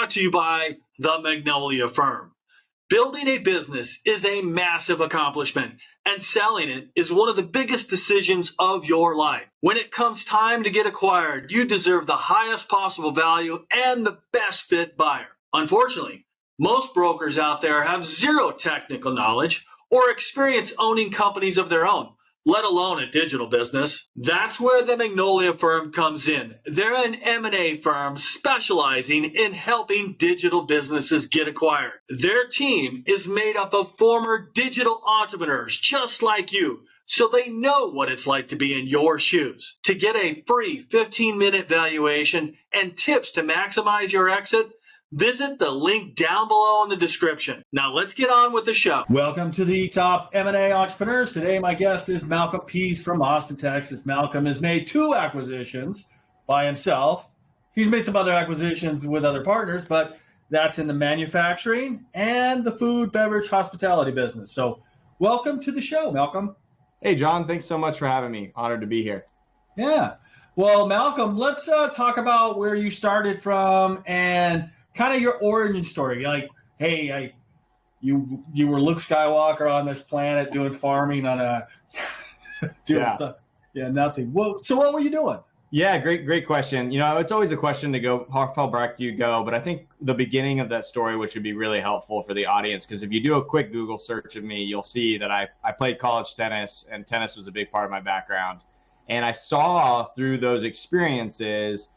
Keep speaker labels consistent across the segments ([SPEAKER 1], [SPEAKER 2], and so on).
[SPEAKER 1] brought to you by the Magnolia Firm. Building a business is a massive accomplishment, and selling it is one of the biggest decisions of your life. When it comes time to get acquired, you deserve the highest possible value and the best fit buyer. Unfortunately, most brokers out there have zero technical knowledge or experience owning companies of their own, let alone a digital business. That's where the Magnolia Firm comes in. They're an M&A firm specializing in helping digital businesses get acquired. Their team is made up of former digital entrepreneurs just like you, so they know what it's like to be in your shoes. To get a free 15-minute valuation and tips to maximize your exit, visit the link down below in the description. Now let's get on with the show. Welcome to the Top M&A Entrepreneurs. Today my guest is Malcom from Austin, Texas. Malcom has made 2 acquisitions by himself. He's made some other acquisitions with other partners, but that's in the manufacturing and the food, beverage, hospitality business. So welcome to the show, Malcom.
[SPEAKER 2] Hey, John. Thanks so much for having me. Honored to be here.
[SPEAKER 1] Yeah. Well, Malcom, let's talk about where you started from and kind of your origin story. Like, hey, you were Luke Skywalker on this planet doing farming on a nothing. Well, so what were you doing?
[SPEAKER 2] Yeah, great question. You know, it's always a question to go, how far back do you go? But I think the beginning of that story, which would be really helpful for the audience, because if you do a quick Google search of me, you'll see that I played college tennis, and tennis was a big part of my background. And I saw through those experiences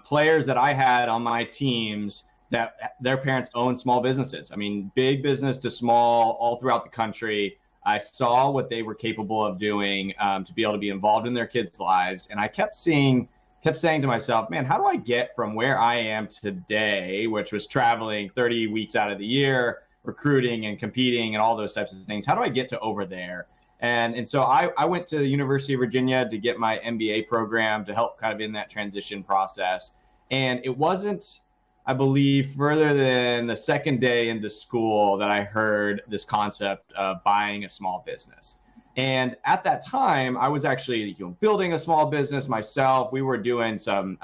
[SPEAKER 2] players that I had on my teams that their parents owned small businesses. I mean, big business to small, all throughout the country. I saw what they were capable of doing to be able to be involved in their kids' lives. And I kept saying to myself, man, how do I get from where I am today, which was traveling 30 weeks out of the year, recruiting and competing and all those types of things? How do I get to over there? And so I went to the University of Virginia to get my MBA program to help kind of in that transition process. And it wasn't, I believe, further than the second day into school that I heard this concept of buying a small business. And at that time, I was actually building a small business myself. We were doing some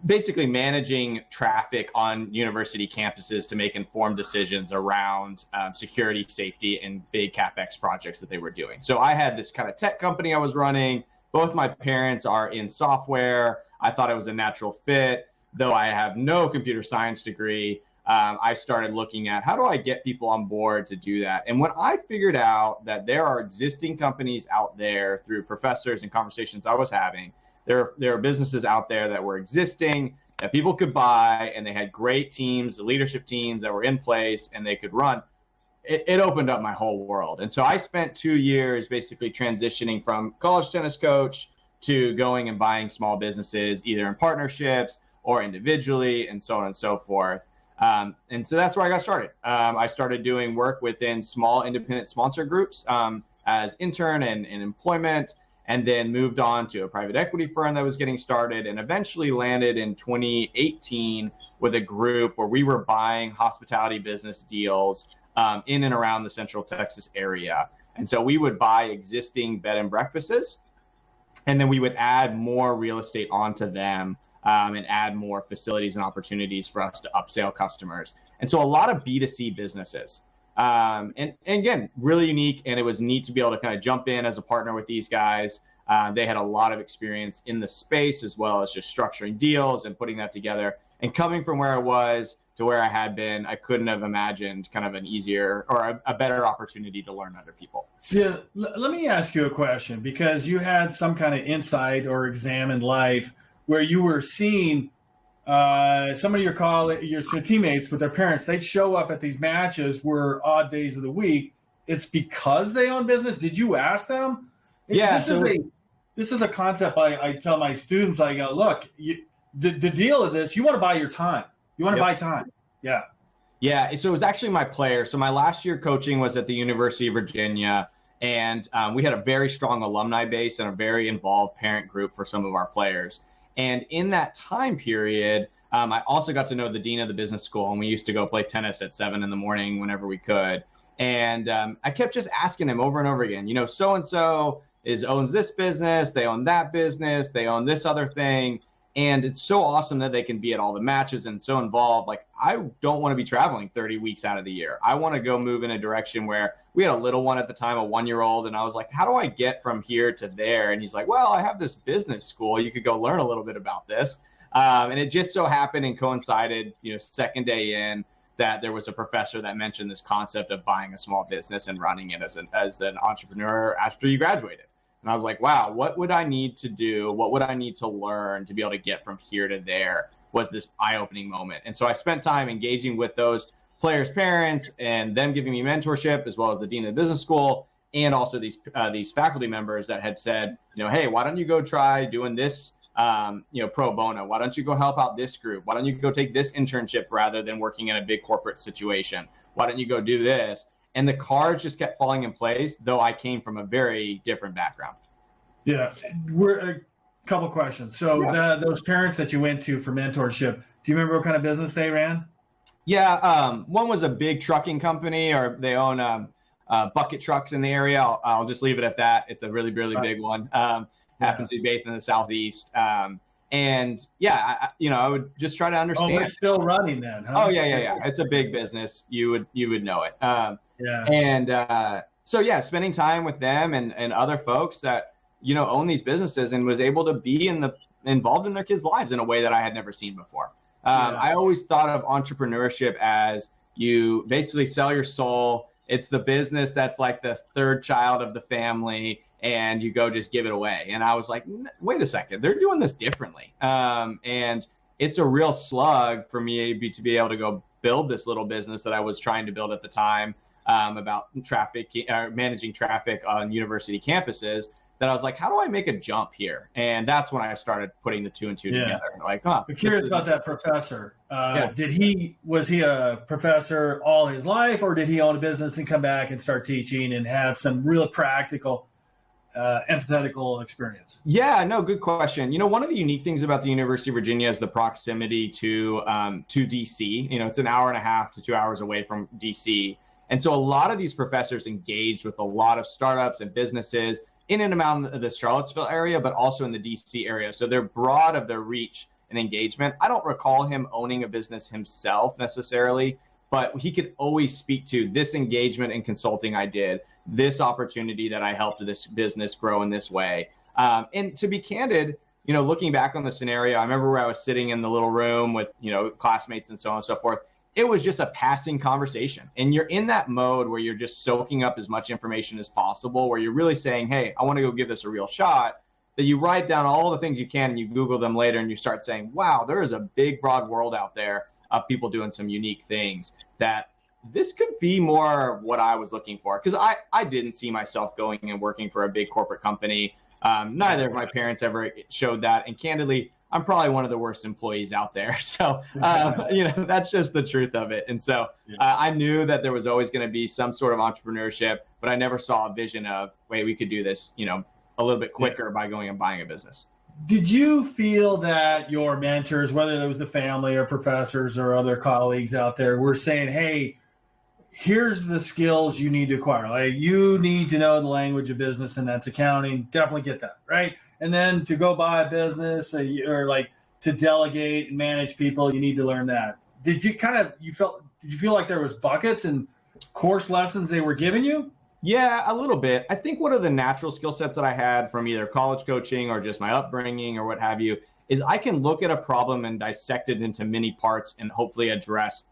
[SPEAKER 2] basically managing traffic on university campuses to make informed decisions around security, safety, and big CapEx projects that they were doing. So I had this kind of tech company I was running. Both my parents are in software. I thought it was a natural fit. Though I have no computer science degree, I started looking at how do I get people on board to do that? And when I figured out that there are existing companies out there through professors and conversations I was having, there are businesses out there that were existing that people could buy, and they had great teams, the leadership teams that were in place, and they could run. It opened up my whole world. And so I spent 2 years basically transitioning from college tennis coach to going and buying small businesses, either in partnerships or individually, and so on and so forth. And so that's where I got started. I started doing work within small independent sponsor groups as intern and employment, and then moved on to a private equity firm that was getting started, and eventually landed in 2018 with a group where we were buying hospitality business deals in and around the Central Texas area. And so we would buy existing bed and breakfasts, and then we would add more real estate onto them and add more facilities and opportunities for us to upsell customers. And so a lot of B2C businesses. And again, really unique, and it was neat to be able to kind of jump in as a partner with these guys. They had a lot of experience in the space, as well as just structuring deals and putting that together. And coming from where I was to where I had been, I couldn't have imagined kind of an easier or a better opportunity to learn under people.
[SPEAKER 1] Yeah, let me ask you a question, because you had some kind of insight or examined life where you were seeing some of your teammates with their parents. They'd show up at these matches were odd days of the week. It's because they own business. Did you ask them?
[SPEAKER 2] Yeah.
[SPEAKER 1] This is a concept I tell my students. I go, look, the deal of this, you want to buy your time. You want to buy time. Yeah.
[SPEAKER 2] Yeah. So it was actually my player. So my last year coaching was at the University of Virginia, and we had a very strong alumni base and a very involved parent group for some of our players. And in that time period, I also got to know the dean of the business school, and we used to go play tennis at 7 a.m. whenever we could. And I kept just asking him over and over again, so-and-so owns this business, they own that business, they own this other thing. And it's so awesome that they can be at all the matches and so involved. Like, I don't want to be traveling 30 weeks out of the year. I want to go move in a direction where we had a little one at the time, a 1-year-old. And I was like, how do I get from here to there? And he's like, well, I have this business school. You could go learn a little bit about this. And it just so happened and coincided, second day in, that there was a professor that mentioned this concept of buying a small business and running it as an entrepreneur after you graduated. And I was like, wow, what would I need to do? What would I need to learn to be able to get from here to there? Was this eye-opening moment. And so I spent time engaging with those players' parents and them giving me mentorship, as well as the dean of the business school, and also these faculty members that had said, hey, why don't you go try doing this, pro bono? Why don't you go help out this group? Why don't you go take this internship rather than working in a big corporate situation? Why don't you go do this? And the cards just kept falling in place, though I came from a very different background.
[SPEAKER 3] Yeah, we're a couple questions. So those parents that you went to for mentorship, do you remember what kind of business they ran?
[SPEAKER 2] Yeah, one was a big trucking company, or they own bucket trucks in the area. I'll just leave it at that. It's a really, really big one. Happens to be based in the Southeast. And I would just try to understand.
[SPEAKER 3] Oh, they're still running then, huh?
[SPEAKER 2] Oh, yeah. It's a big business. You would know it. Spending time with them and other folks that, own these businesses, and was able to be involved in their kids' lives in a way that I had never seen before. I always thought of entrepreneurship as you basically sell your soul. It's the business that's like the third child of the family, and you go just give it away. And I was like, wait a second, they're doing this differently. And it's a real slug for me to be able to go build this little business that I was trying to build at the time, about managing traffic on university campuses, that I was like, how do I make a jump here? And that's when I started putting the two and two together. Like,
[SPEAKER 3] I'm curious about that professor. Was he a professor all his life, or did he own a business and come back and start teaching and have some real practical, empathetical experience?
[SPEAKER 2] Yeah, no, good question. One of the unique things about the University of Virginia is the proximity to DC. It's an hour and a half to 2 hours away from DC. And so a lot of these professors engaged with a lot of startups and businesses in and around the Charlottesville area, but also in the DC area. So they're broad of their reach and engagement. I don't recall him owning a business himself necessarily, but he could always speak to this engagement and consulting I did, this opportunity that I helped this business grow in this way. And to be candid, looking back on the scenario, I remember where I was sitting in the little room with, classmates and so on and so forth. It was just a passing conversation. And you're in that mode where you're just soaking up as much information as possible, where you're really saying, hey, I want to go give this a real shot, that you write down all the things you can and you Google them later and you start saying, wow, there is a big, broad world out there of people doing some unique things, that this could be more what I was looking for. Because I didn't see myself going and working for a big corporate company. Neither of my parents ever showed that. And candidly, I'm probably one of the worst employees out there. So, that's just the truth of it. And so I knew that there was always going to be some sort of entrepreneurship, but I never saw a vision of, wait, we could do this, a little bit quicker by going and buying a business.
[SPEAKER 3] Did you feel that your mentors, whether it was the family or professors or other colleagues out there, were saying, hey, here's the skills you need to acquire. Like, you need to know the language of business, and that's accounting. Definitely get that, right? And then to go buy a business or like to delegate and manage people, you need to learn that. Did you feel like there was buckets and course lessons they were giving you?
[SPEAKER 2] Yeah, a little bit. I think one of the natural skill sets that I had from either college coaching or just my upbringing or what have you is I can look at a problem and dissect it into many parts and hopefully address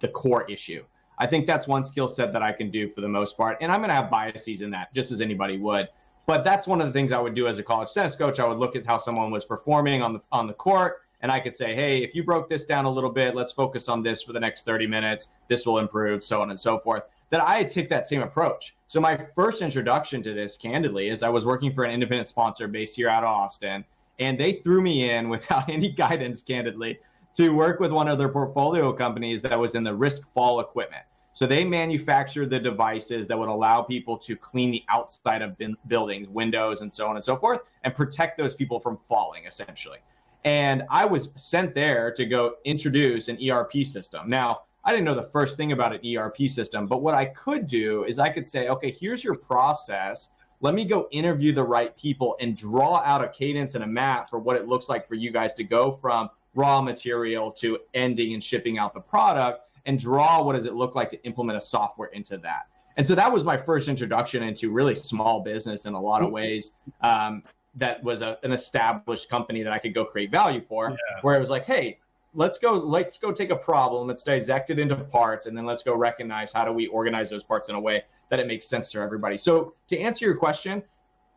[SPEAKER 2] the core issue. I think that's one skill set that I can do for the most part. And I'm going to have biases in that, just as anybody would. But that's one of the things I would do as a college tennis coach. I would look at how someone was performing on the court, and I could say, hey, if you broke this down a little bit, let's focus on this for the next 30 minutes. This will improve, so on and so forth. That I take that same approach. So my first introduction to this, candidly, is I was working for an independent sponsor based here out of Austin, and they threw me in without any guidance, candidly, to work with one of their portfolio companies that was in the risk fall equipment. So they manufactured the devices that would allow people to clean the outside of buildings, windows, and so on and so forth, and protect those people from falling, essentially. And I was sent there to go introduce an ERP system. Now, I didn't know the first thing about an ERP system, but what I could do is I could say, okay, here's your process let me go interview the right people and draw out a cadence and a map for what it looks like for you guys to go from raw material to ending and shipping out the product, and draw what does it look like to implement a software into that. And so that was my first introduction into really small business in a lot of ways. That was an established company that I could go create value for, where it was like, hey, let's go take a problem, let's dissect it into parts, and then let's go recognize how do we organize those parts in a way that it makes sense to everybody. So to answer your question,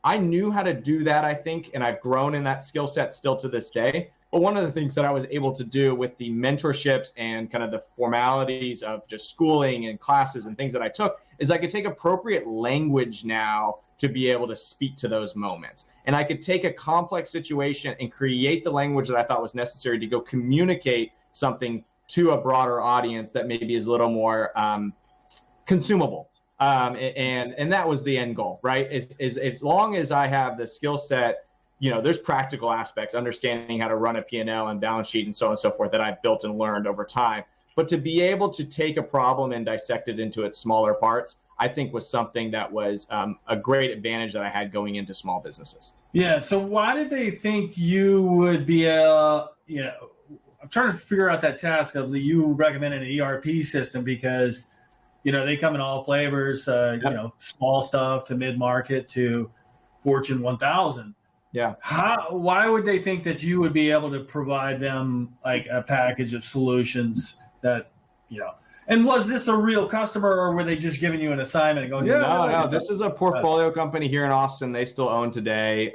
[SPEAKER 2] I knew how to do that, I think, and I've grown in that skill set still to this day. But one of the things that I was able to do with the mentorships and kind of the formalities of just schooling and classes and things that I took is I could take appropriate language now to be able to speak to those moments. And I could take a complex situation and create the language that I thought was necessary to go communicate something to a broader audience that maybe is a little more consumable. And that was the end goal, right? Is as long as I have the skill set, there's practical aspects, understanding how to run a P&L and balance sheet and so on and so forth that I've built and learned over time. But to be able to take a problem and dissect it into its smaller parts, I think was something that was a great advantage that I had going into small businesses.
[SPEAKER 3] Yeah. So why did they think you would be I'm trying to figure out that task of you recommending an ERP system because, they come in all flavors, small stuff to mid-market to Fortune 1000.
[SPEAKER 2] Yeah.
[SPEAKER 3] Why would they think that you would be able to provide them like a package of solutions that, and was this a real customer or were they just giving you an assignment and going,
[SPEAKER 2] No, this is a portfolio company here in Austin. They still own today.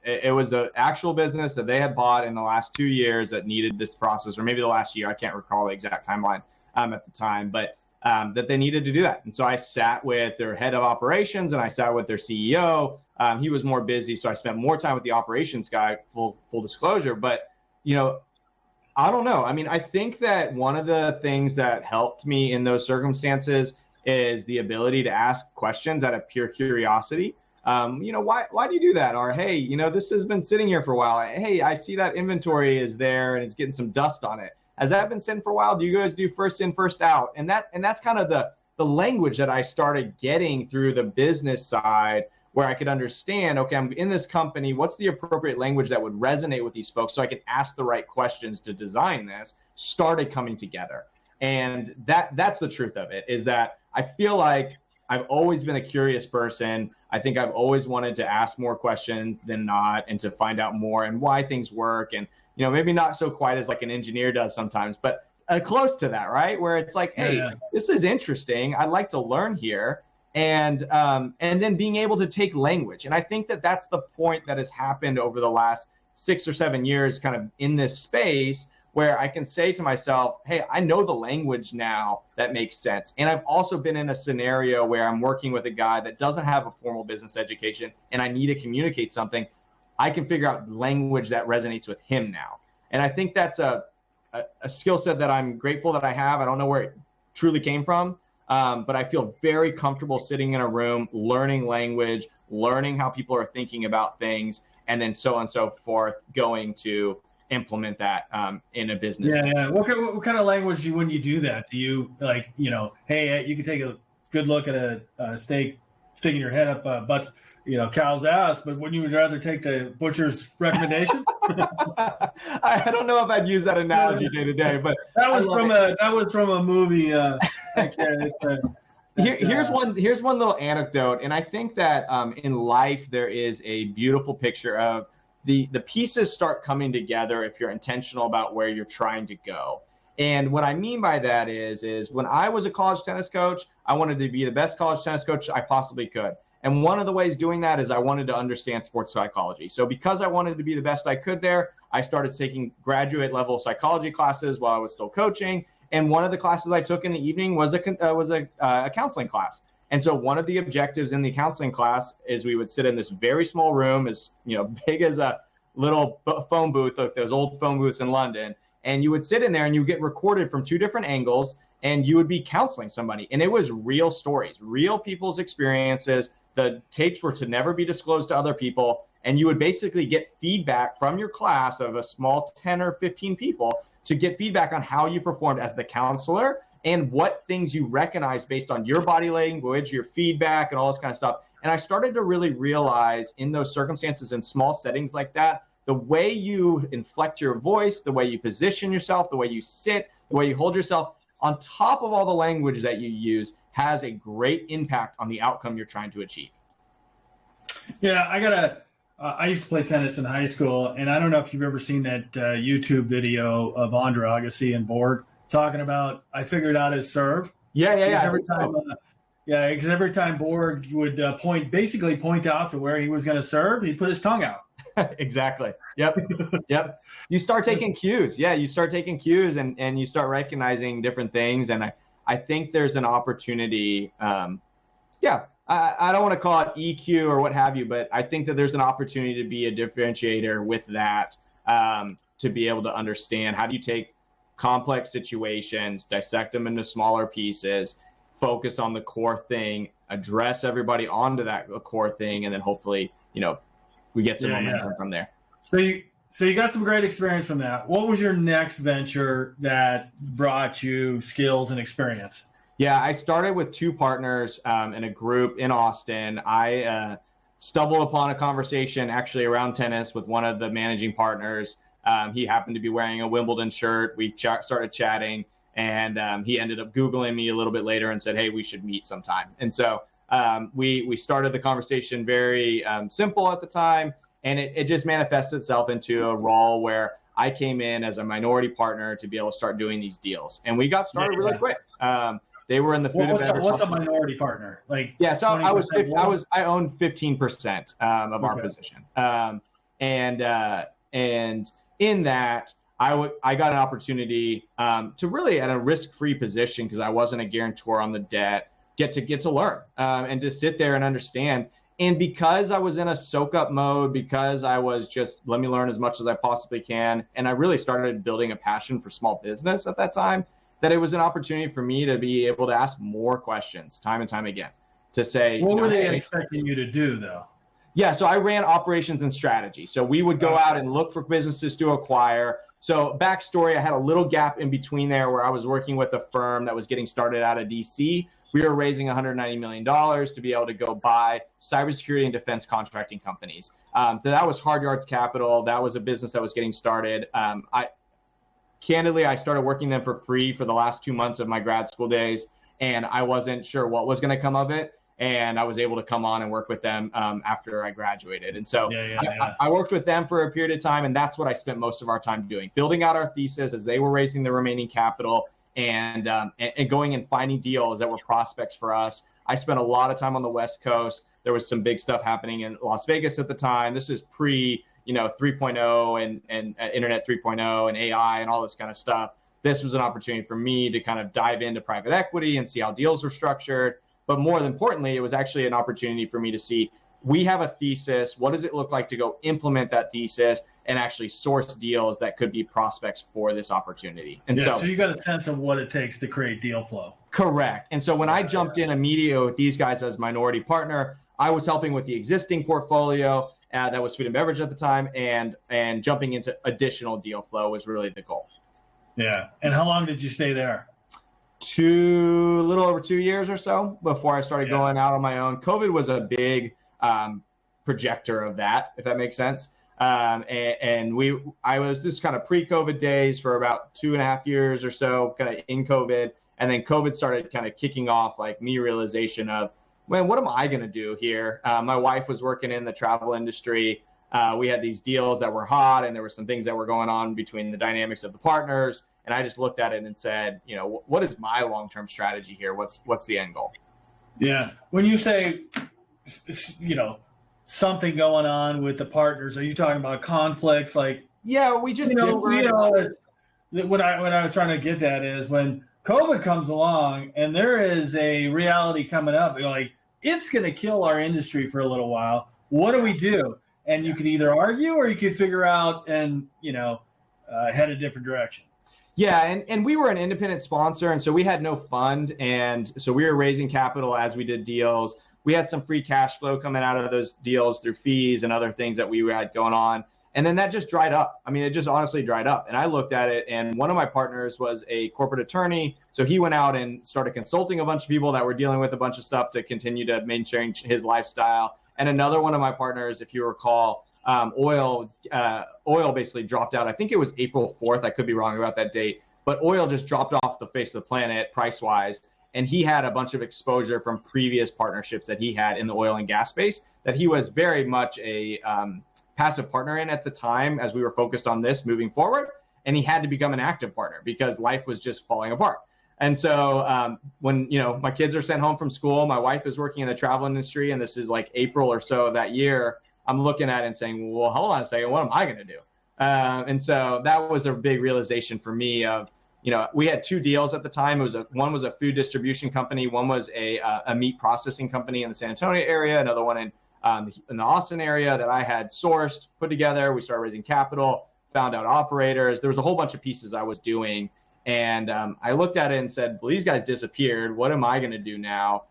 [SPEAKER 2] It was an actual business that they had bought in the last 2 years that needed this process, or maybe the last year. I can't recall the exact timeline at the time, but that they needed to do that. And so I sat with their head of operations and I sat with their CEO. He was more busy, so I spent more time with the operations guy, full disclosure. But, I don't know. I mean, I think that one of the things that helped me in those circumstances is the ability to ask questions out of pure curiosity. Why do you do that? Or, hey, this has been sitting here for a while. Hey, I see that inventory is there and it's getting some dust on it. Has that been sitting for a while? Do you guys do first in, first out? And that's kind of the language that I started getting through the business side, where I could understand, okay, I'm in this company, what's the appropriate language that would resonate with these folks so I could ask the right questions to design this, started coming together. And that's the truth of it, is that I feel like I've always been a curious person. I think I've always wanted to ask more questions than not and to find out more and why things work. And, maybe not so quite as like an engineer does sometimes, but close to that, right? Where it's like, hey, this is interesting. I'd like to learn here. And then being able to take language. And I think that that's the point that has happened over the last 6 or 7 years kind of in this space, where I can say to myself, hey, I know the language now that makes sense. And I've also been in a scenario where I'm working with a guy that doesn't have a formal business education and I need to communicate something. I can figure out language that resonates with him now. And I think that's a skill set that I'm grateful that I have. I don't know where it truly came from. But I feel very comfortable sitting in a room, learning language, learning how people are thinking about things, and then so on and so forth, going to implement that in a business.
[SPEAKER 3] Yeah. What kind of language when you do that? Do you hey, you can take a good look at a steak sticking your head up butts, cow's ass, but wouldn't you rather take the butcher's recommendation?
[SPEAKER 2] I don't know if I'd use that analogy day to day, but
[SPEAKER 3] that was from a movie.
[SPEAKER 2] Here's one little anecdote, and I think that in life there is a beautiful picture of the pieces start coming together if you're intentional about where you're trying to go. And what I mean by that is when I was a college tennis coach, I wanted to be the best college tennis coach I possibly could. And one of the ways doing that is I wanted to understand sports psychology. So because I wanted to be the best I could there, I started taking graduate level psychology classes while I was still coaching. And one of the classes I took in the evening was a counseling class. And so one of the objectives in the counseling class is we would sit in this very small room, as big as a little phone booth, like those old phone booths in London. And you would sit in there and you get recorded from 2 different angles, and you would be counseling somebody. And it was real stories, real people's experiences. The tapes were to never be disclosed to other people. And you would basically get feedback from your class of a small 10 or 15 people to get feedback on how you performed as the counselor and what things you recognize based on your body language, your feedback, and all this kind of stuff. And I started to really realize in those circumstances, in small settings like that, the way you inflect your voice, the way you position yourself, the way you sit, the way you hold yourself, on top of all the language that you use, has a great impact on the outcome you're trying to achieve.
[SPEAKER 3] Yeah, I used to play tennis in high school, and I don't know if you've ever seen that YouTube video of Andre Agassi and Borg talking about, I figured out his serve.
[SPEAKER 2] Yeah.
[SPEAKER 3] Because every time Borg would point out to where he was going to serve, he'd put his tongue out.
[SPEAKER 2] Exactly. Yep. You start taking cues. Yeah, you start taking cues and you start recognizing different things. And I think there's an opportunity. I don't want to call it EQ or what have you, but I think that there's an opportunity to be a differentiator with that, to be able to understand how do you take complex situations, dissect them into smaller pieces, focus on the core thing, address everybody onto that core thing, and then hopefully, we get some momentum from there.
[SPEAKER 3] So you got some great experience from that. What was your next venture that brought you skills and experience?
[SPEAKER 2] Yeah, I started with two partners in a group in Austin. I stumbled upon a conversation actually around tennis with one of the managing partners. He happened to be wearing a Wimbledon shirt. We started chatting, and he ended up Googling me a little bit later and said, hey, we should meet sometime. And so we started the conversation very simple at the time, and it just manifested itself into a role where I came in as a minority partner to be able to start doing these deals. And we got started really quick. They were in the food and beverage.
[SPEAKER 3] What's a minority partner?
[SPEAKER 2] So I owned 15% of our position. And in that, I got an opportunity to really, at a risk-free position, because I wasn't a guarantor on the debt, get to learn and to sit there and understand. And because I was in a soak-up mode, because I was just, let me learn as much as I possibly can, and I really started building a passion for small business at that time, that it was an opportunity for me to be able to ask more questions time and time again, to say,
[SPEAKER 3] what were they expecting you to do, though?
[SPEAKER 2] Yeah, so I ran operations and strategy. So we would go out and look for businesses to acquire. So backstory, I had a little gap in between there where I was working with a firm that was getting started out of DC. We were raising $190 million to be able to go buy cybersecurity and defense contracting companies. So that was Hard Yards Capital. That was a business that was getting started. Candidly, I started working them for free for the last 2 months of my grad school days, and I wasn't sure what was going to come of it. And I was able to come on and work with them after I graduated. And so I worked with them for a period of time, and that's what I spent most of our time doing, building out our thesis as they were raising the remaining capital and going and finding deals that were prospects for us. I spent a lot of time on the West Coast. There was some big stuff happening in Las Vegas at the time. This is pre 3.0 and Internet 3.0 and AI and all this kind of stuff. This was an opportunity for me to kind of dive into private equity and see how deals were structured. But more importantly, it was actually an opportunity for me to see, we have a thesis. What does it look like to go implement that thesis and actually source deals that could be prospects for this opportunity? And so
[SPEAKER 3] you got a sense of what it takes to create deal flow.
[SPEAKER 2] Correct. And so when I jumped in immediately with these guys as minority partner, I was helping with the existing portfolio that was food and beverage at the time, and jumping into additional deal flow was really the goal.
[SPEAKER 3] Yeah. And how long did you stay there?
[SPEAKER 2] A little over 2 years or so before I started going out on my own. COVID was a big projector of that, if that makes sense. I was this kind of pre-COVID days for about 2.5 years or so, kind of in COVID. And then COVID started kind of kicking off like me realization of, man, what am I going to do here? My wife was working in the travel industry. We had these deals that were hot, and there were some things that were going on between the dynamics of the partners. And I just looked at it and said, what is my long-term strategy here? What's the end goal?
[SPEAKER 3] Yeah. When you say, something going on with the partners, are you talking about conflicts?
[SPEAKER 2] Yeah, we just
[SPEAKER 3] what I was trying to get at is when COVID comes along and there is a reality coming up, they're like, it's going to kill our industry for a little while. What do we do? And you could either argue or you could figure out and, head a different direction.
[SPEAKER 2] Yeah, and we were an independent sponsor, and so we had no fund, and so we were raising capital as we did deals. We had some free cash flow coming out of those deals through fees and other things that we had going on, And then that just dried up. I mean, it just honestly dried up. And I looked at it, and one of my partners was a corporate attorney. So he went out and started consulting a bunch of people that were dealing with a bunch of stuff to continue to maintain his lifestyle. And another one of my partners, if you recall, oil basically dropped out. I think it was April 4th. I could be wrong about that date, but oil just dropped off the face of the planet price-wise. And he had a bunch of exposure from previous partnerships that he had in the oil and gas space that he was very much a passive partner in at the time as we were focused on this moving forward. And he had to become an active partner because life was just falling apart. And so when, my kids are sent home from school, my wife is working in the travel industry, and this is like April or so of that year, I'm looking at it and saying, well, hold on a second, what am I going to do? And so that was a big realization for me of, we had two deals at the time. One was a food distribution company. One was a meat processing company in the San Antonio area. Another one in the Austin area that I had sourced, put together. We started raising capital, found out operators. There was a whole bunch of pieces I was doing. And I looked at it and said, well, these guys disappeared. What am I going to do now?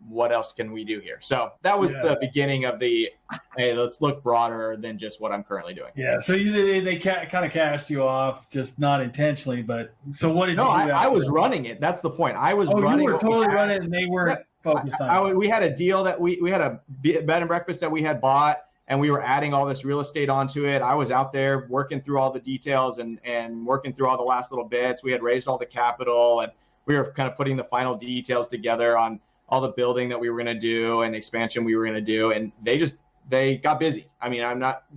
[SPEAKER 2] What else can we do here? So that was the beginning of the, hey, let's look broader than just what I'm currently doing.
[SPEAKER 3] Yeah. So they kind of cast you off, just not intentionally, but so what did you do?
[SPEAKER 2] I was running it. That's the point. I was running.
[SPEAKER 3] You were totally running, and they weren't focused on it.
[SPEAKER 2] We had a deal that we had a bed and breakfast that we had bought, and we were adding all this real estate onto it. I was out there working through all the details and working through all the last little bits. We had raised all the capital, and we were kind of putting the final details together on all the building that we were going to do and expansion we were going to do. And they got busy. I mean,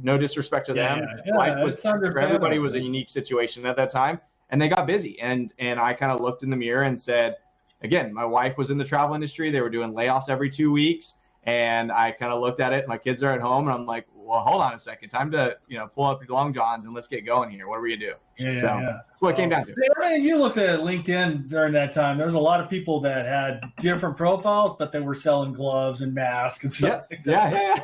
[SPEAKER 2] no disrespect to them. Life was, for everybody, was a unique situation at that time, and they got busy. And I kind of looked in the mirror and said, again, my wife was in the travel industry. They were doing layoffs every 2 weeks. And I kind of looked at it. My kids are at home, and I'm like, well, hold on a second. Time to, pull up your long johns and let's get going here. What are we going to do? That's what it came down to.
[SPEAKER 3] You looked at LinkedIn during that time. There was a lot of people that had different profiles, but they were selling gloves and masks and stuff.
[SPEAKER 2] Yeah.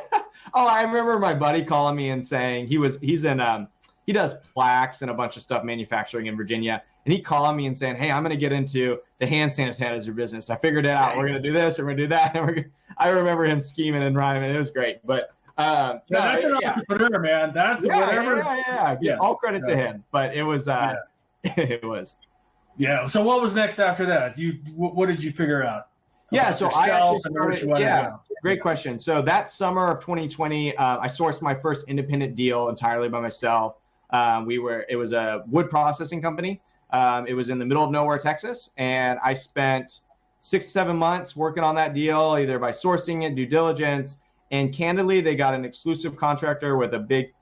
[SPEAKER 2] Oh, I remember my buddy calling me and saying he does plaques and a bunch of stuff manufacturing in Virginia. And he called me and saying, hey, I'm going to get into the hand sanitizer business. I figured it out. We're going to do this. We're going to do that. And I remember him scheming and rhyming. It was great. But
[SPEAKER 3] that's an entrepreneur, man. That's whatever.
[SPEAKER 2] Yeah. All credit to him. But it was, it was.
[SPEAKER 3] Yeah. So what was next after that? What did you figure out?
[SPEAKER 2] Yeah. So I actually started. Great question. So that summer of 2020, I sourced my first independent deal entirely by myself. It was a wood processing company. It was in the middle of nowhere, Texas. And I spent 6-7 months working on that deal, either by sourcing it, due diligence. And candidly, they got an exclusive contract with a big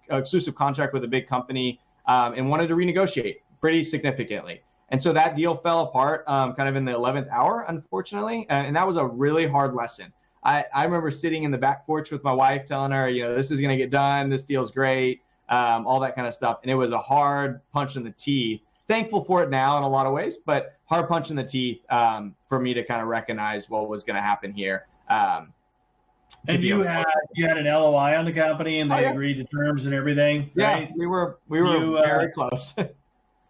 [SPEAKER 2] company and wanted to renegotiate pretty significantly. And so that deal fell apart kind of in the 11th hour, unfortunately. And that was a really hard lesson. I remember sitting in the back porch with my wife telling her, this is going to get done. This deal's great, all that kind of stuff. And it was a hard punch in the teeth. Thankful for it now in a lot of ways, but hard punch in the teeth for me to kind of recognize what was going to happen here.
[SPEAKER 3] And you had an LOI on the company, and they agreed to terms and everything, right?
[SPEAKER 2] Yeah, we were very close.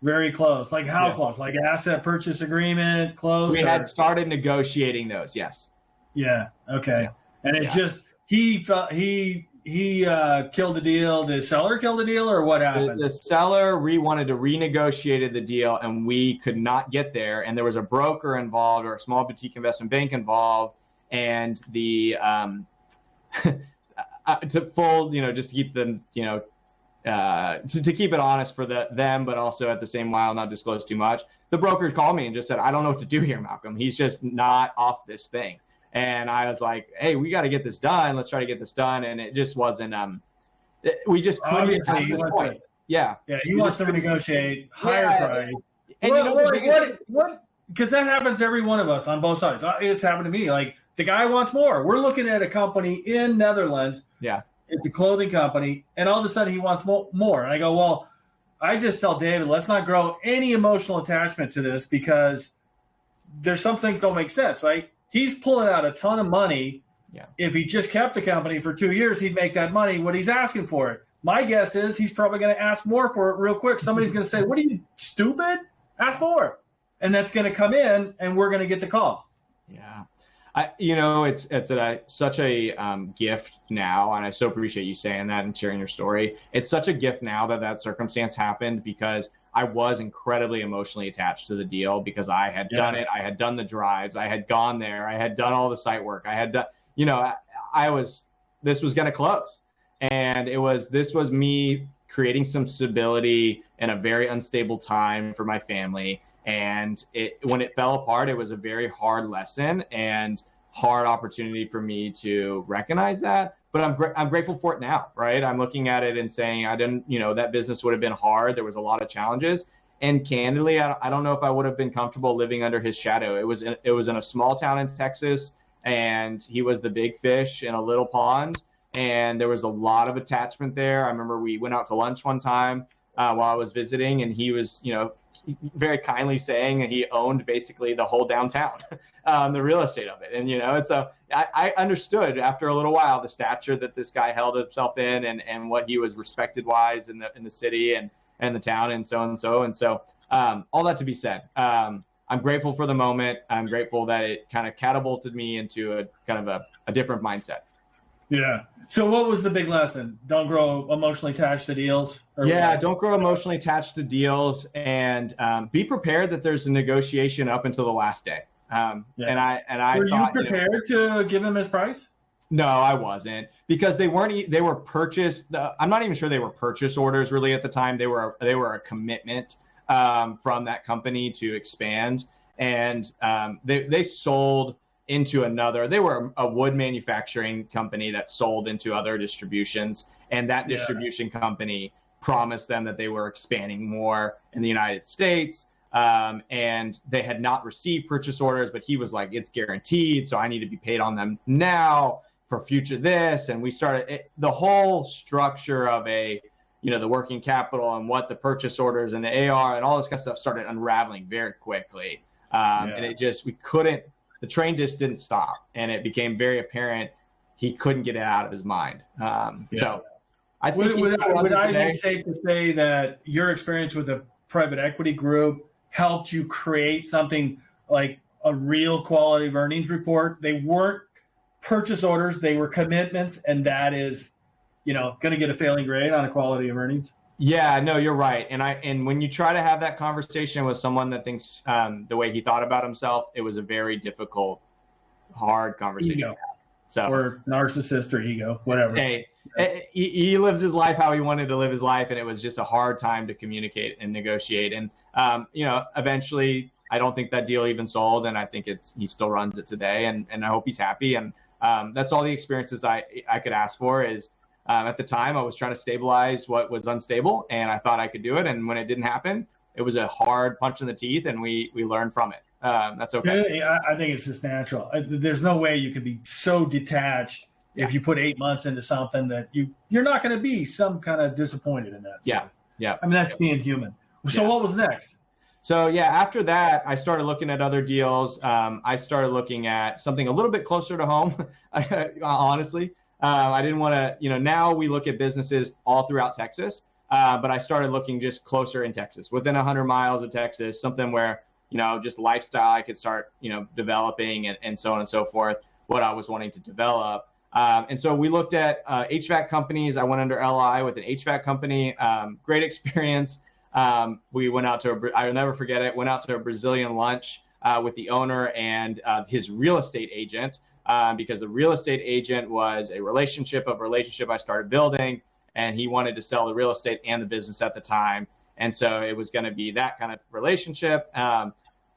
[SPEAKER 3] Very close. Like how close? Like asset purchase agreement close?
[SPEAKER 2] We had started negotiating those. Yes.
[SPEAKER 3] Yeah. Okay. And it just he killed the deal. The seller killed the deal, or what happened?
[SPEAKER 2] The seller wanted to renegotiate the deal, and we could not get there. And there was a broker involved, or a small boutique investment bank involved, and the to fold, just to keep them, to keep it honest for them, but also at the same while not disclose too much. The broker called me and just said, I don't know what to do here, Malcolm. He's just not off this thing. And I was like, hey, we got to get this done. Let's try to get this done. And it just wasn't, we just couldn't get past this point. Yeah.
[SPEAKER 3] Yeah. He wants to negotiate higher price.
[SPEAKER 2] And
[SPEAKER 3] what? Because that happens to every one of us on both sides. It's happened to me. Like the guy wants more. We're looking at a company in Netherlands.
[SPEAKER 2] Yeah.
[SPEAKER 3] It's a clothing company. And all of a sudden he wants more. And I go, well, I just tell David, let's not grow any emotional attachment to this, because there's some things don't make sense, right? He's pulling out a ton of money.
[SPEAKER 2] Yeah.
[SPEAKER 3] If he just kept the company for 2 years, he'd make that money what he's asking for it. My guess is he's probably going to ask more for it real quick. Somebody's going to say, what are you, stupid? Ask more. And that's going to come in, and we're going to get the call.
[SPEAKER 2] Yeah. It's such a gift now, and I so appreciate you saying that and sharing your story. It's such a gift now that circumstance happened, because I was incredibly emotionally attached to the deal, because I had done it. I had done the drives. I had gone there. I had done all the site work. I had done, this was going to close, and this was me creating some stability in a very unstable time for my family. And when it fell apart, it was a very hard lesson and hard opportunity for me to recognize that. But I'm grateful for it now, right? I'm looking at it and saying, I didn't, that business would have been hard. There was a lot of challenges. And candidly, I don't know if I would have been comfortable living under his shadow. It was in a small town in Texas, and he was the big fish in a little pond. And there was a lot of attachment there. I remember we went out to lunch one time while I was visiting, and he was, very kindly saying that he owned basically the whole downtown, the real estate of it. And, so I understood after a little while the stature that this guy held himself in, and what he was respected wise in the city and the town and so and so. And so all that to be said, I'm grateful for the moment. I'm grateful that it kind of catapulted me into a kind of a different mindset.
[SPEAKER 3] Yeah. So what was the big lesson? Don't grow emotionally attached to deals?
[SPEAKER 2] Don't grow emotionally attached to deals, and be prepared that there's a negotiation up until the last day. And I
[SPEAKER 3] were
[SPEAKER 2] thought,
[SPEAKER 3] you prepared to give him his price?
[SPEAKER 2] No, I wasn't, because they were purchased. I'm not even sure they were purchase orders really at the time. They were a commitment from that company to expand, and they sold into another. They were a wood manufacturing company that sold into other distributions, and that distribution company promised them that they were expanding more in the United States, and they had not received purchase orders, but he was like, it's guaranteed, so I need to be paid on them now for future this. And we started the whole structure of the working capital and what the purchase orders and the AR and all this kind of stuff started unraveling very quickly. And the train just didn't stop, and it became very apparent he couldn't get it out of his mind. So I think
[SPEAKER 3] would I be safe to say that your experience with a private equity group helped you create something like a real quality of earnings report? They weren't purchase orders, they were commitments, and that is, going to get a failing grade on a quality of earnings.
[SPEAKER 2] Yeah, no, you're right. And when you try to have that conversation with someone that thinks the way he thought about himself, it was a very difficult, hard conversation.
[SPEAKER 3] Ego. Or narcissist or ego, whatever.
[SPEAKER 2] Hey, he lives his life how he wanted to live his life, and it was just a hard time to communicate and negotiate. And eventually, I don't think that deal even sold, and I think he still runs it today, and I hope he's happy. And that's all the experiences I could ask for. Is at the time I was trying to stabilize what was unstable, and I thought I could do it. And when it didn't happen, it was a hard punch in the teeth, and we learned from it. That's okay.
[SPEAKER 3] I think it's just natural. There's no way you can be so detached if you put 8 months into something that you're not going to be some kind of disappointed in that.
[SPEAKER 2] Yeah.
[SPEAKER 3] I mean, that's being human. So what was next?
[SPEAKER 2] So after that, I started looking at other deals. I started looking at something a little bit closer to home, honestly. I didn't want to, now we look at businesses all throughout Texas, but I started looking just closer in Texas, within 100 miles of Texas, something where, just lifestyle I could start, developing and so on and so forth, what I was wanting to develop. And so we looked at HVAC companies. I went under LI with an HVAC company, great experience. We went out to, I'll never forget it, went out to a Brazilian lunch with the owner and his real estate agent, because the real estate agent was a relationship I started building, and he wanted to sell the real estate and the business at the time. And so it was going to be that kind of relationship.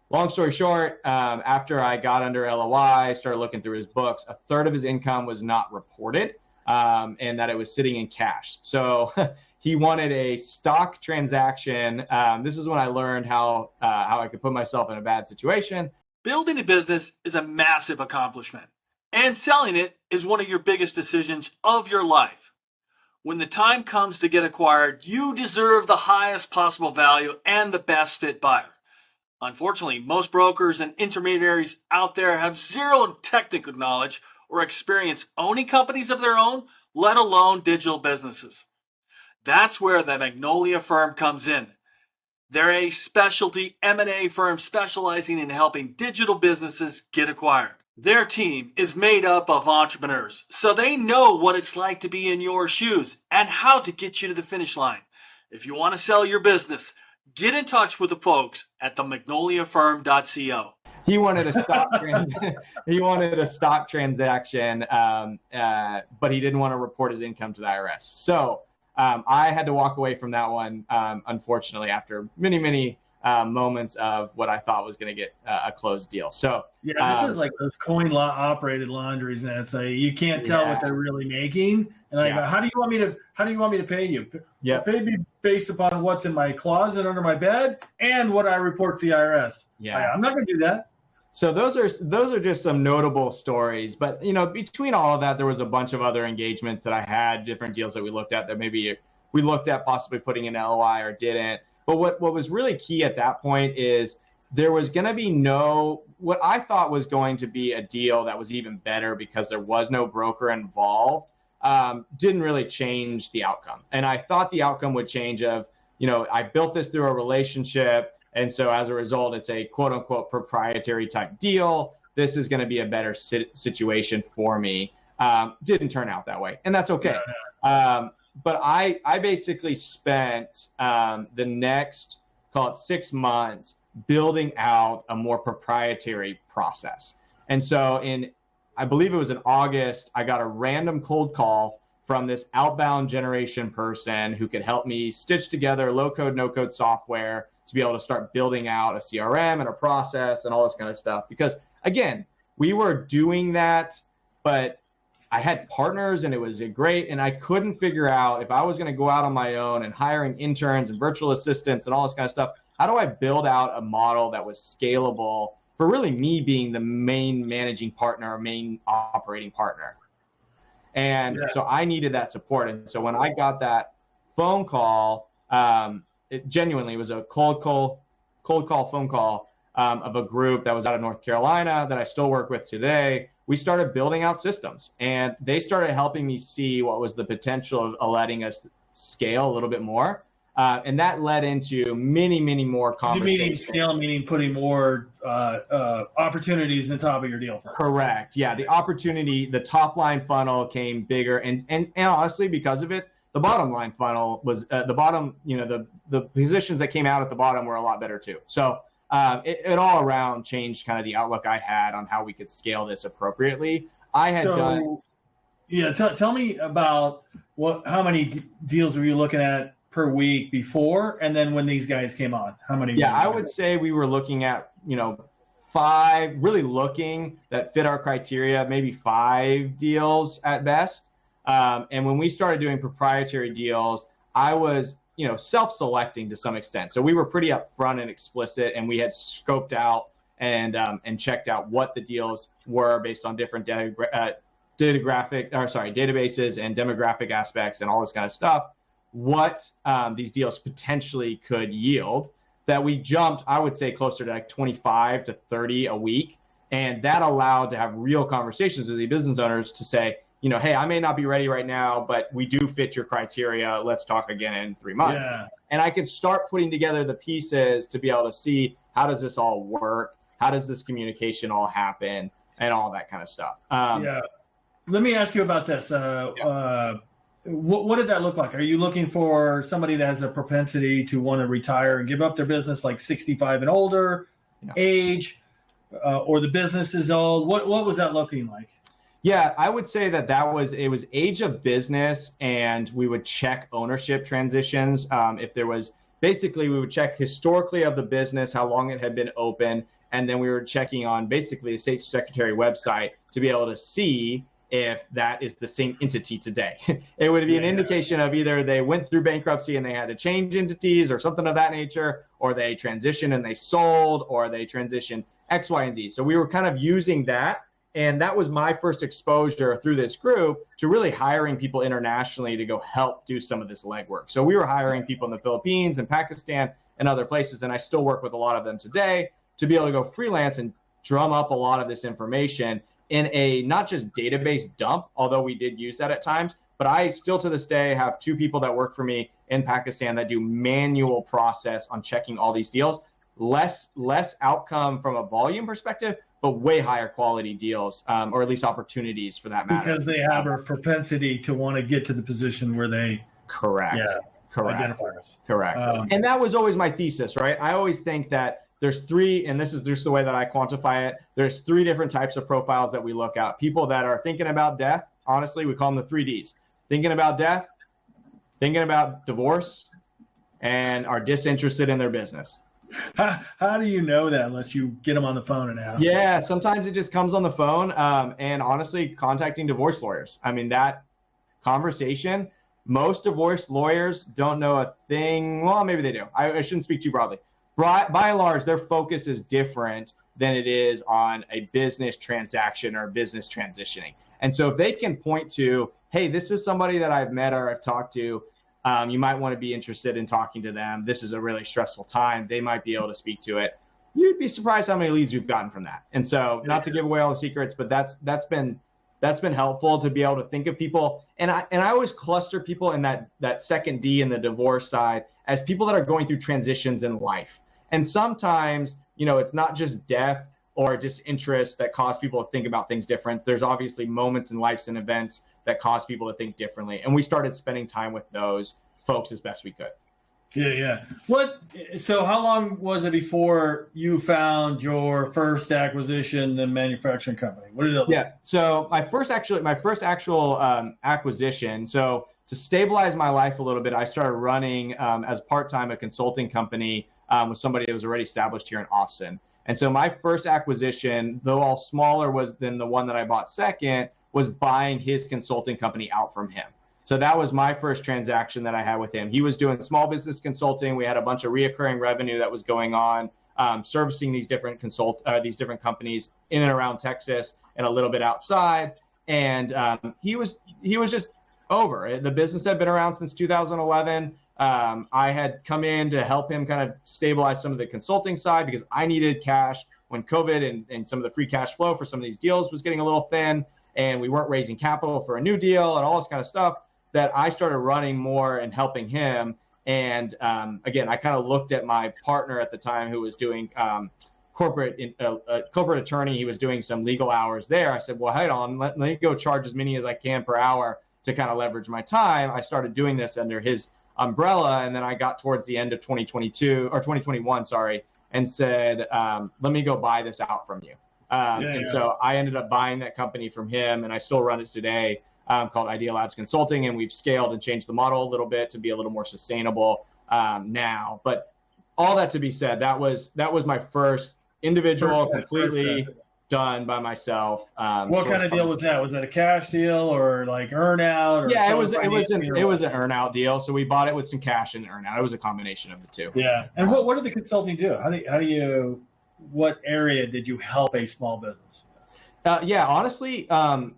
[SPEAKER 2] Long story short, after I got under LOI, started looking through his books, a third of his income was not reported, and that it was sitting in cash. So he wanted a stock transaction. This is when I learned how I could put myself in a bad situation.
[SPEAKER 1] Building a business is a massive accomplishment, and selling it is one of your biggest decisions of your life. When the time comes to get acquired, you deserve the highest possible value and the best fit buyer. Unfortunately, most brokers and intermediaries out there have zero technical knowledge or experience owning companies of their own, let alone digital businesses. That's where the Magnolia Firm comes in. They're a specialty M&A firm specializing in helping digital businesses get acquired. Their team is made up of entrepreneurs, so they know what it's like to be in your shoes and how to get you to the finish line. If you want to sell your business, get in touch with the folks at the magnoliafirm.co.
[SPEAKER 2] He wanted a stock he wanted a stock transaction, but he didn't want to report his income to the IRS. So I had to walk away from that one, unfortunately, after many moments of what I thought was going to get a closed deal. So
[SPEAKER 3] yeah, this is like those operated laundries, and it's like you can't tell what they're really making. And I go, how do you want me to pay you?
[SPEAKER 2] Yeah,
[SPEAKER 3] pay me based upon what's in my closet under my bed and what I report to the IRS.
[SPEAKER 2] Yeah,
[SPEAKER 3] I'm not going to do that.
[SPEAKER 2] So those are just some notable stories. But between all of that, there was a bunch of other engagements that I had, different deals that we looked at that maybe we looked at possibly putting in LOI or didn't. But what was really key at that point is there was going to be what I thought was going to be a deal that was even better because there was no broker involved, didn't really change the outcome. And I thought the outcome would change I built this through a relationship. And so as a result, it's a quote unquote proprietary type deal. This is going to be a better situation for me. Didn't turn out that way. And that's okay. But I basically spent the next, call it 6 months, building out a more proprietary process. And so I believe it was in August, I got a random cold call from this outbound generation person who could help me stitch together low code, no code software to be able to start building out a CRM and a process and all this kind of stuff. Because again, we were doing that, but I had partners and it was great. And I couldn't figure out if I was going to go out on my own and hiring interns and virtual assistants and all this kind of stuff, how do I build out a model that was scalable for really me being the main managing partner or main operating partner? And so I needed that support. And so when I got that phone call, it genuinely was a cold call phone call of a group that was out of North Carolina that I still work with today. We started building out systems, and they started helping me see what was the potential of letting us scale a little bit more. And that led into many more conversations.
[SPEAKER 3] Meaning scale, meaning putting more opportunities on top of your deal.
[SPEAKER 2] Correct. Yeah, the opportunity, the top line funnel came bigger, and honestly, because of it, the bottom line funnel was the bottom. The positions that came out at the bottom were a lot better too. So it all around changed kind of the outlook I had on how we could scale this appropriately.
[SPEAKER 3] Tell me about how many deals were you looking at per week before, and then when these guys came on, how many?
[SPEAKER 2] Yeah, I would say we were looking at 5, really looking that fit our criteria, maybe 5 deals at best. And when we started doing proprietary deals, I was self-selecting to some extent. So we were pretty upfront and explicit, and we had scoped out and checked out what the deals were based on different databases and demographic aspects and all this kind of stuff, what these deals potentially could yield. That we jumped, I would say, closer to like 25 to 30 a week. And that allowed to have real conversations with the business owners to say, hey, I may not be ready right now, but we do fit your criteria. Let's talk again in 3 months. Yeah. And I could start putting together the pieces to be able to see, how does this all work? How does this communication all happen? And all that kind of stuff.
[SPEAKER 3] Let me ask you about this. What did that look like? Are you looking for somebody that has a propensity to want to retire and give up their business, like 65 and older, age, or the business is old? What was that looking like?
[SPEAKER 2] Yeah, I would say it was age of business, and we would check ownership transitions. If there was, basically we would check historically of the business, how long it had been open. And then we were checking on basically the state secretary website to be able to see if that is the same entity today. It would be an indication of either they went through bankruptcy and they had to change entities or something of that nature, or they transitioned and they sold, or they transitioned X, Y, and Z. So we were kind of using that. And that was my first exposure through this group to really hiring people internationally to go help do some of this legwork. So we were hiring people in the Philippines and Pakistan and other places. And I still work with a lot of them today to be able to go freelance and drum up a lot of this information in a not just database dump, although we did use that at times, but I still to this day have 2 people that work for me in Pakistan that do manual process on checking all these deals. Less outcome from a volume perspective, but way higher quality deals, or at least opportunities for that matter.
[SPEAKER 3] Because they have a propensity to want to get to the position where they
[SPEAKER 2] correct
[SPEAKER 3] identify us.
[SPEAKER 2] Correct. And that was always my thesis, right? I always think that there's three, and this is just the way that I quantify it. There's three different types of profiles that we look at. People that are thinking about death, honestly, we call them the 3 Ds. Thinking about death, thinking about divorce, and are disinterested in their business.
[SPEAKER 3] How do you know that unless you get them on the phone and ask?
[SPEAKER 2] Yeah, sometimes it just comes on the phone. And honestly, contacting divorce lawyers. I mean, that conversation, most divorce lawyers don't know a thing. Well, maybe they do. I shouldn't speak too broadly. By and large, their focus is different than it is on a business transaction or business transitioning. And so if they can point to, hey, this is somebody that I've met or I've talked to, you might want to be interested in talking to them. This is a really stressful time. They might be able to speak to it. You'd be surprised how many leads we've gotten from that. And so not to give away all the secrets, but that's been helpful to be able to think of people. And I always cluster people in that second D in the divorce side as people that are going through transitions in life. And sometimes, it's not just death or disinterest that cause people to think about things different. There's obviously moments in lives and events that cause people to think differently. And we started spending time with those folks as best we could.
[SPEAKER 3] Yeah. So how long was it before you found your first acquisition, the manufacturing company? What did it look like?
[SPEAKER 2] So my first actual acquisition. So to stabilize my life a little bit, I started running as part-time a consulting company with somebody that was already established here in Austin. And so my first acquisition, though all smaller than the one that I bought second, was buying his consulting company out from him. So that was my first transaction that I had with him. He was doing small business consulting. We had a bunch of reoccurring revenue that was going on, servicing these different companies in and around Texas and a little bit outside. And he was just over. The business had been around since 2011. I had come in to help him kind of stabilize some of the consulting side because I needed cash when COVID and some of the free cash flow for some of these deals was getting a little thin, and we weren't raising capital for a new deal and all this kind of stuff. That I started running more and helping him. And again, I kind of looked at my partner at the time who was doing corporate attorney. He was doing some legal hours there. I said, well, hold on, let me go charge as many as I can per hour to kind of leverage my time. I started doing this under his umbrella. And then I got towards the end of 2021, and said, let me go buy this out from you. So I ended up buying that company from him, and I still run it today. Called Idea Labs Consulting, and we've scaled and changed the model a little bit to be a little more sustainable now. But all that to be said, that was my first individual, completely done by myself.
[SPEAKER 3] What kind of deal was that? Was that a cash deal or like earn out? Or
[SPEAKER 2] it was an earn out deal. So we bought it with some cash and earn out. It was a combination of the two.
[SPEAKER 3] Yeah. And what did the consulting do? What area did you help a small business?
[SPEAKER 2] Honestly,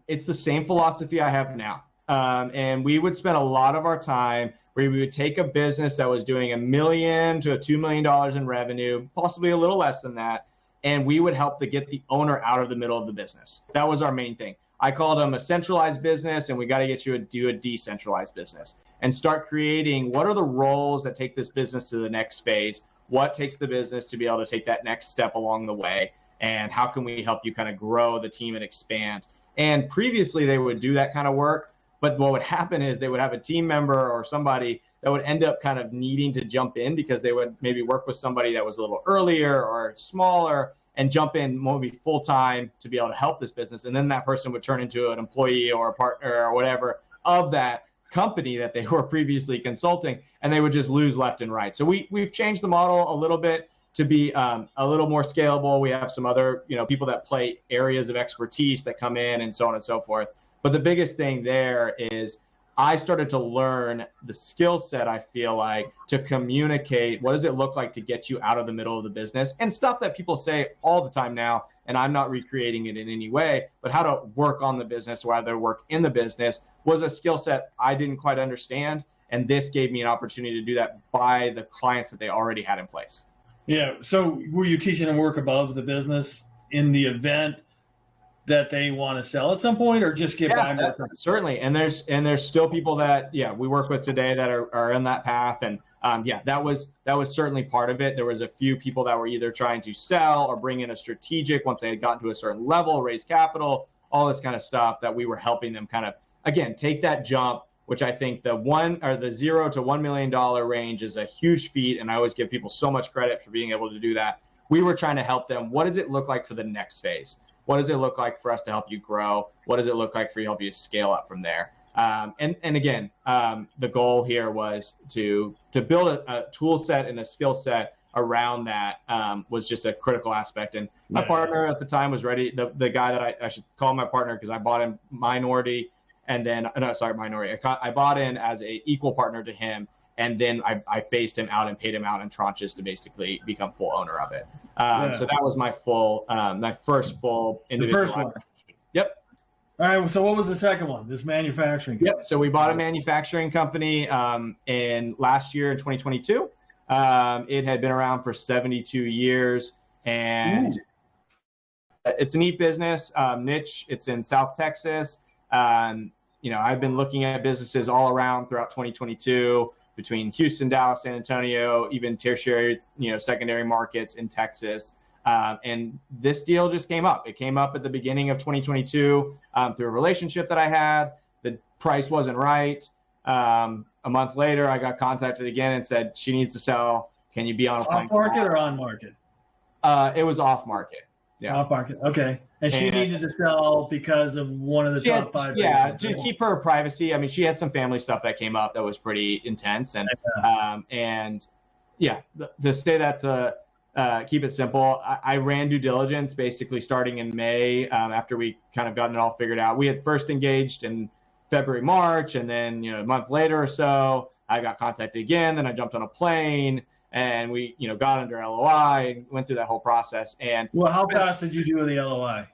[SPEAKER 2] it's the same philosophy I have now. And we would spend a lot of our time where we would take a business that was doing $1 million to $2 million in revenue, possibly a little less than that, and we would help to get the owner out of the middle of the business. That was our main thing. I called them a centralized business, and we got to get you to do a decentralized business and start creating what are the roles that take this business to the next phase, what takes the business to be able to take that next step along the way. And how can we help you kind of grow the team and expand? And previously they would do that kind of work, but what would happen is they would have a team member or somebody that would end up kind of needing to jump in because they would maybe work with somebody that was a little earlier or smaller and jump in maybe full time to be able to help this business. And then that person would turn into an employee or a partner or whatever of that company that they were previously consulting, and they would just lose left and right. So we've changed the model a little bit to be a little more scalable. We have some other, people that play areas of expertise that come in and so on and so forth. But the biggest thing there is I started to learn the skill set, I feel like, to communicate what does it look like to get you out of the middle of the business and stuff that people say all the time now, and I'm not recreating it in any way, but how to work on the business or rather work in the business was a skill set I didn't quite understand. And this gave me an opportunity to do that by the clients that they already had in place.
[SPEAKER 3] Yeah. So were you teaching them work above the business in the event that they want to sell at some point, or just get by?
[SPEAKER 2] Certainly. And there's still people that, we work with today that are in that path. And yeah, that was certainly part of it. There was a few people that were either trying to sell or bring in a strategic once they had gotten to a certain level, raise capital, all this kind of stuff that we were helping them kind of, again, take that jump, which I think the $0 to $1 million range is a huge feat. And I always give people so much credit for being able to do that. We were trying to help them. What does it look like for the next phase? What does it look like for us to help you grow? What does it look like for you to help you scale up from there? And again, the goal here was to build a tool set and a skill set around that, was just a critical aspect. And my partner at the time was ready. The guy that I should call my partner, because I bought him minority, and then minority. I bought in as a equal partner to him, and then I phased him out and paid him out in tranches to basically become full owner of it. So that was my first full individual.
[SPEAKER 3] The first one.
[SPEAKER 2] Yep.
[SPEAKER 3] All right. So what was the second one? This manufacturing company.
[SPEAKER 2] Yep. So we bought a manufacturing company in last year in 2022. It had been around for 72 years, and it's a neat business, niche. It's in South Texas. I've been looking at businesses all around throughout 2022 between Houston, Dallas, San Antonio, even tertiary, secondary markets in Texas. And this deal just came up. It came up at the beginning of 2022 through a relationship that I had. The price wasn't right. A month later, I got contacted again and said, she needs to sell. Can you be on a plane?
[SPEAKER 3] Off market or on market?
[SPEAKER 2] It was off market. Yeah.
[SPEAKER 3] Off market. Okay. And she needed to sell because of one of the top five.
[SPEAKER 2] Yeah, to keep her privacy. I mean, she had some family stuff that came up that was pretty intense. And to say that to keep it simple, I ran due diligence basically starting in May after we kind of gotten it all figured out. We had first engaged in February, March, and then a month later or so, I got contacted again. Then I jumped on a plane. And we, got under LOI and went through that whole process. And
[SPEAKER 3] how fast did you do the LOI?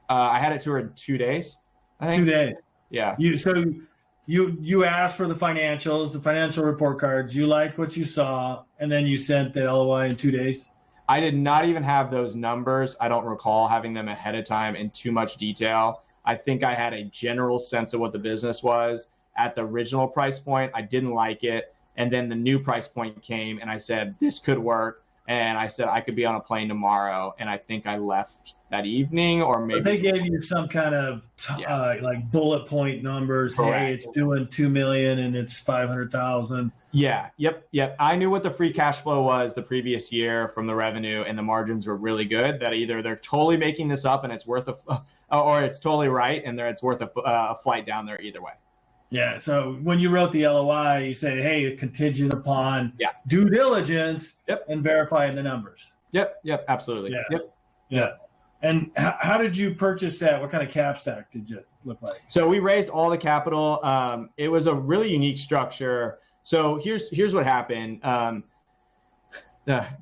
[SPEAKER 2] I had it to her in 2 days. I think
[SPEAKER 3] 2 days.
[SPEAKER 2] Yeah.
[SPEAKER 3] You asked for the financials, the financial report cards. You liked what you saw, and then you sent the LOI in 2 days.
[SPEAKER 2] I did not even have those numbers. I don't recall having them ahead of time in too much detail. I think I had a general sense of what the business was at the original price point. I didn't like it. And then the new price point came and I said, this could work. And I said, I could be on a plane tomorrow. And I think I left that evening, or maybe. But
[SPEAKER 3] they gave you some kind of like bullet point numbers.
[SPEAKER 2] Correct.
[SPEAKER 3] Hey, it's doing 2 million and it's 500,000.
[SPEAKER 2] Yeah. Yep. I knew what the free cash flow was the previous year from the revenue, and the margins were really good, that either they're totally making this up and it's worth or it's totally right. And it's worth a flight down there either way.
[SPEAKER 3] Yeah. So when you wrote the LOI, you say, hey, contingent upon due diligence and verifying the numbers.
[SPEAKER 2] Yep. Absolutely.
[SPEAKER 3] Yeah. And how did you purchase that? What kind of cap stack did you look like?
[SPEAKER 2] So we raised all the capital. It was a really unique structure. So here's what happened.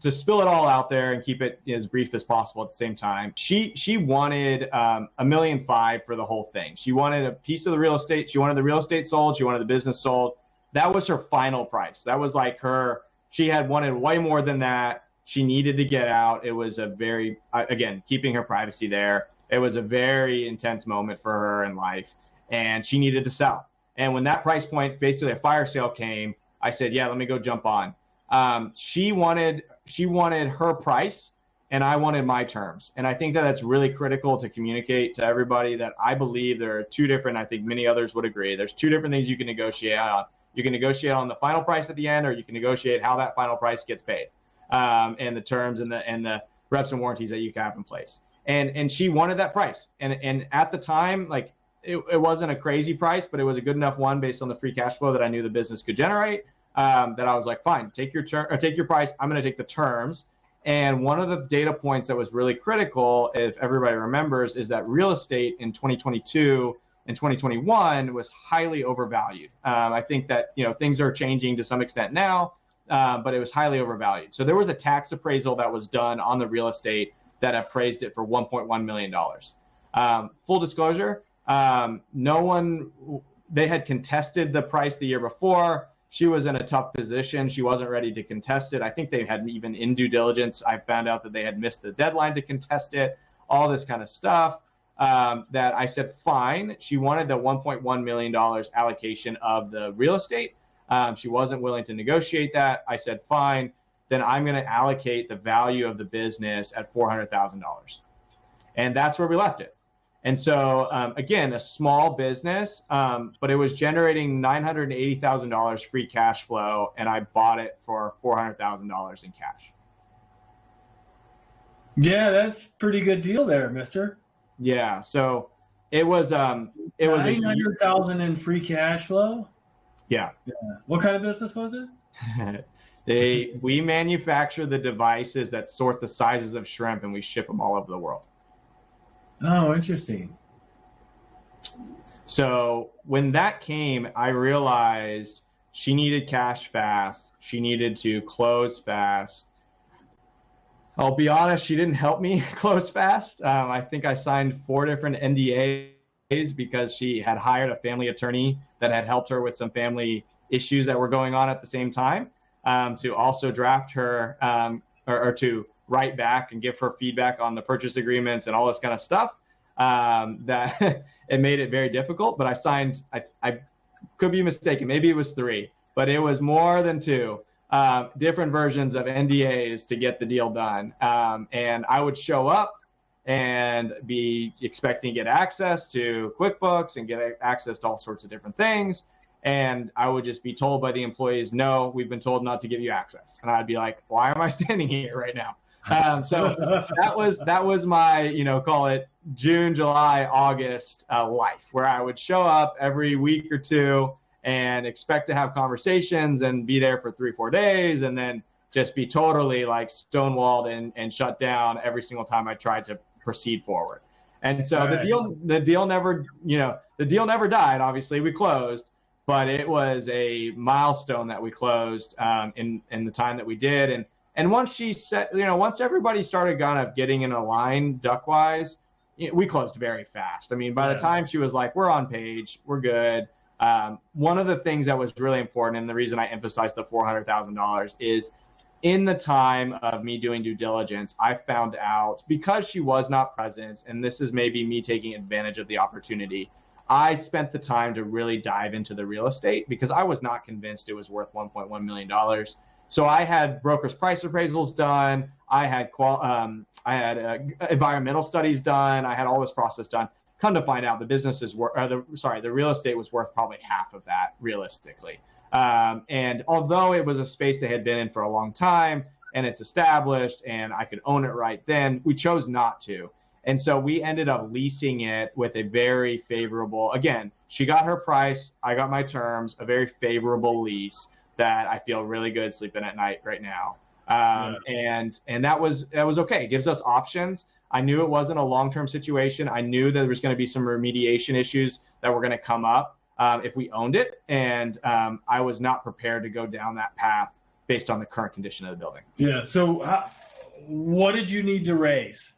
[SPEAKER 2] To spill it all out there and keep it as brief as possible at the same time, she wanted $1.5 million for the whole thing. She wanted a piece of the real estate. She wanted the real estate sold. She wanted the business sold. That was her final price. That was like she had wanted way more than that. She needed to get out. It was a very, again, keeping her privacy there. It was a very intense moment for her in life, and she needed to sell. And when that price point, basically a fire sale came, I said, yeah, let me go jump on. She wanted her price, and I wanted my terms. And I think that that's really critical to communicate to everybody, that I believe there are two different, I think many others would agree, there's two different things you can negotiate on. You can negotiate on the final price at the end, or you can negotiate how that final price gets paid, and the terms and the reps and warranties that you can have in place. And she wanted that price. And at the time, like it wasn't a crazy price, but it was a good enough one based on the free cash flow that I knew the business could generate. That I was like, fine, take your price. I'm going to take the terms. And one of the data points that was really critical, if everybody remembers, is that real estate in 2022 and 2021 was highly overvalued. I think that, things are changing to some extent now, but it was highly overvalued. So there was a tax appraisal that was done on the real estate that appraised it for $1.1 million. Full disclosure, they had contested the price the year before. She was in a tough position. She wasn't ready to contest it. I think they had even in due diligence, I found out that they had missed the deadline to contest it, all this kind of stuff, that I said, fine. She wanted the $1.1 million allocation of the real estate. She wasn't willing to negotiate that. I said, fine, then I'm going to allocate the value of the business at $400,000. And that's where we left it. And so, again, a small business, but it was generating $980,000 free cash flow, and I bought it for $400,000 in cash.
[SPEAKER 3] Yeah, that's a pretty good deal there, mister.
[SPEAKER 2] Yeah, so it was
[SPEAKER 3] $900,000 in free cash flow.
[SPEAKER 2] Yeah.
[SPEAKER 3] What kind of business was it?
[SPEAKER 2] We manufacture the devices that sort the sizes of shrimp, and we ship them all over the world.
[SPEAKER 3] Oh, interesting.
[SPEAKER 2] So when that came, I realized she needed cash fast. She needed to close fast. I'll be honest, she didn't help me close fast. I think I signed 4 different NDAs because she had hired a family attorney that had helped her with some family issues that were going on at the same time, to also draft her or to write back and give her feedback on the purchase agreements and all this kind of stuff, that it made it very difficult. But I signed, I could be mistaken, maybe it was 3, but it was more than 2 different versions of NDAs to get the deal done. And I would show up and be expecting to get access to QuickBooks and get access to all sorts of different things. And I would just be told by the employees, no, we've been told not to give you access. And I'd be like, why am I standing here right now? So that was my, call it June, July, August life, where I would show up every week or 2 and expect to have conversations and be there for 3-4 days, and then just be totally like stonewalled and shut down every single time I tried to proceed forward. And so the deal never died. Obviously, we closed, but it was a milestone that we closed in the time that we did. And once she said, once everybody started kind of getting in a line duck-wise, we closed very fast. I mean, by the time she was like, we're on page, we're good. One of the things that was really important, and the reason I emphasized the $400,000, is in the time of me doing due diligence, I found out, because she was not present, and this is maybe me taking advantage of the opportunity, I spent the time to really dive into the real estate because I was not convinced it was worth $1.1 million. So I had broker's price appraisals done. I had environmental studies done. I had all this process done. Come to find out, the real estate was worth probably half of that realistically. And although it was a space they had been in for a long time and it's established and I could own it right then, we chose not to. And so we ended up leasing it with a very favorable, again, she got her price, I got my terms, a very favorable lease that I feel really good sleeping at night right now. And that was okay. It gives us options. I knew it wasn't a long-term situation. I knew that there was going to be some remediation issues that were going to come up if we owned it. And I was not prepared to go down that path based on the current condition of the building.
[SPEAKER 3] Yeah. So what did you need to raise?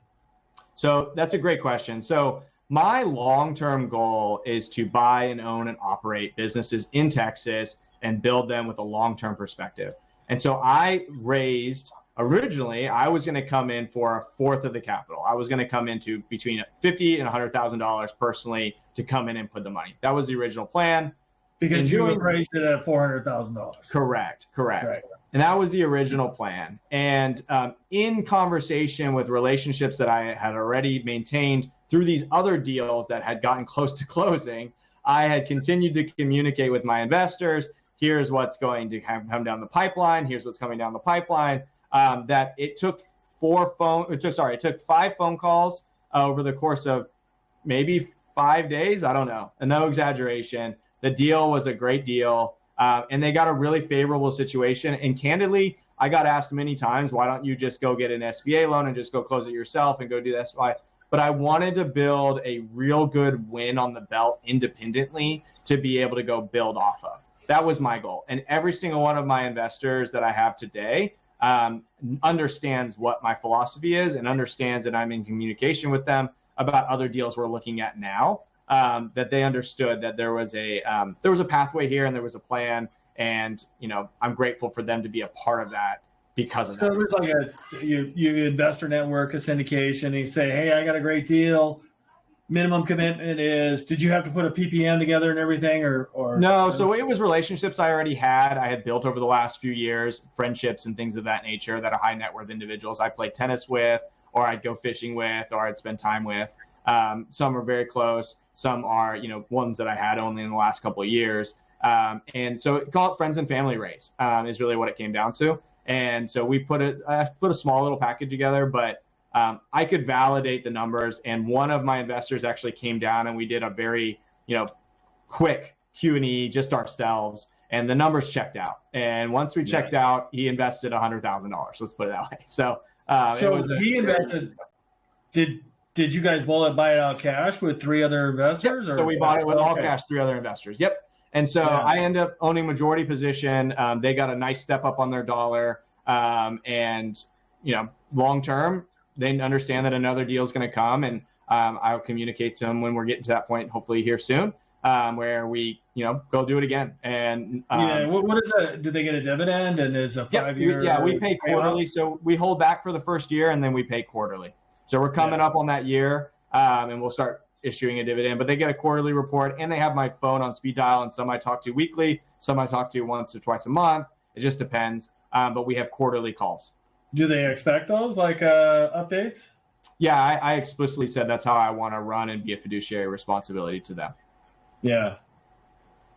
[SPEAKER 2] So that's a great question. So my long-term goal is to buy and own and operate businesses in Texas and build them with a long-term perspective. And so I raised, originally, I was going to come in for 1/4 of the capital. I was going to come into between $50,000 and $100,000 personally to come in and put the money. That was the original plan.
[SPEAKER 3] Because you raised it at $400,000.
[SPEAKER 2] Correct.
[SPEAKER 3] Right.
[SPEAKER 2] And that was the original plan. And in conversation with relationships that I had already maintained through these other deals that had gotten close to closing, I had continued to communicate with my investors. Here's what's going to come down the pipeline. Here's what's coming down the pipeline. That it took 5 phone calls over the course of maybe 5 days. I don't know. And no exaggeration. The deal was a great deal. And they got a really favorable situation. And candidly, I got asked many times, why don't you just go get an SBA loan and just go close it yourself and go do this? But I wanted to build a real good win on the belt independently to be able to go build off of. That was my goal. And every single one of my investors that I have today understands what my philosophy is and understands that I'm in communication with them about other deals we're looking at now, that they understood that there was a pathway here and there was a plan. And, I'm grateful for them to be a part of that because of that.
[SPEAKER 3] So there's like you investor network, a syndication, and you say, hey, I got a great deal. minimum commitment is, did you have to put a PPM together and everything, or
[SPEAKER 2] No, so it was relationships I already had. I had built over the last few years, friendships and things of that nature that are high net worth individuals I played tennis with, or I'd go fishing with, or I'd spend time with. Some are very close. Some are, ones that I had only in the last couple of years. And so call it friends and family raise is really what it came down to. And so we put a small little package together, but I could validate the numbers. And one of my investors actually came down and we did a very, quick Q&E just ourselves. And the numbers checked out. And once we checked out, he invested $100,000. Let's put it that way. So,
[SPEAKER 3] he invested, did you guys buy it out cash with 3 other investors?
[SPEAKER 2] Yep. So we bought it with all cash, 3 other investors. Yep. And so I end up owning majority position. They got a nice step up on their dollar. And, long term, they understand that another deal is going to come. And I'll communicate to them when we're getting to that point, hopefully here soon, where we, go do it again. And
[SPEAKER 3] what is that? Do they get a dividend, and is a 5-year?
[SPEAKER 2] Yeah, we pay quarterly. So we hold back for the first year and then we pay quarterly. So we're coming up on that year, and we'll start issuing a dividend, but they get a quarterly report, and they have my phone on speed dial, and some I talk to weekly, some I talk to once or twice a month. It just depends. But we have quarterly calls.
[SPEAKER 3] Do they expect those, like updates?
[SPEAKER 2] Yeah, I explicitly said that's how I want to run and be a fiduciary responsibility to them.
[SPEAKER 3] Yeah.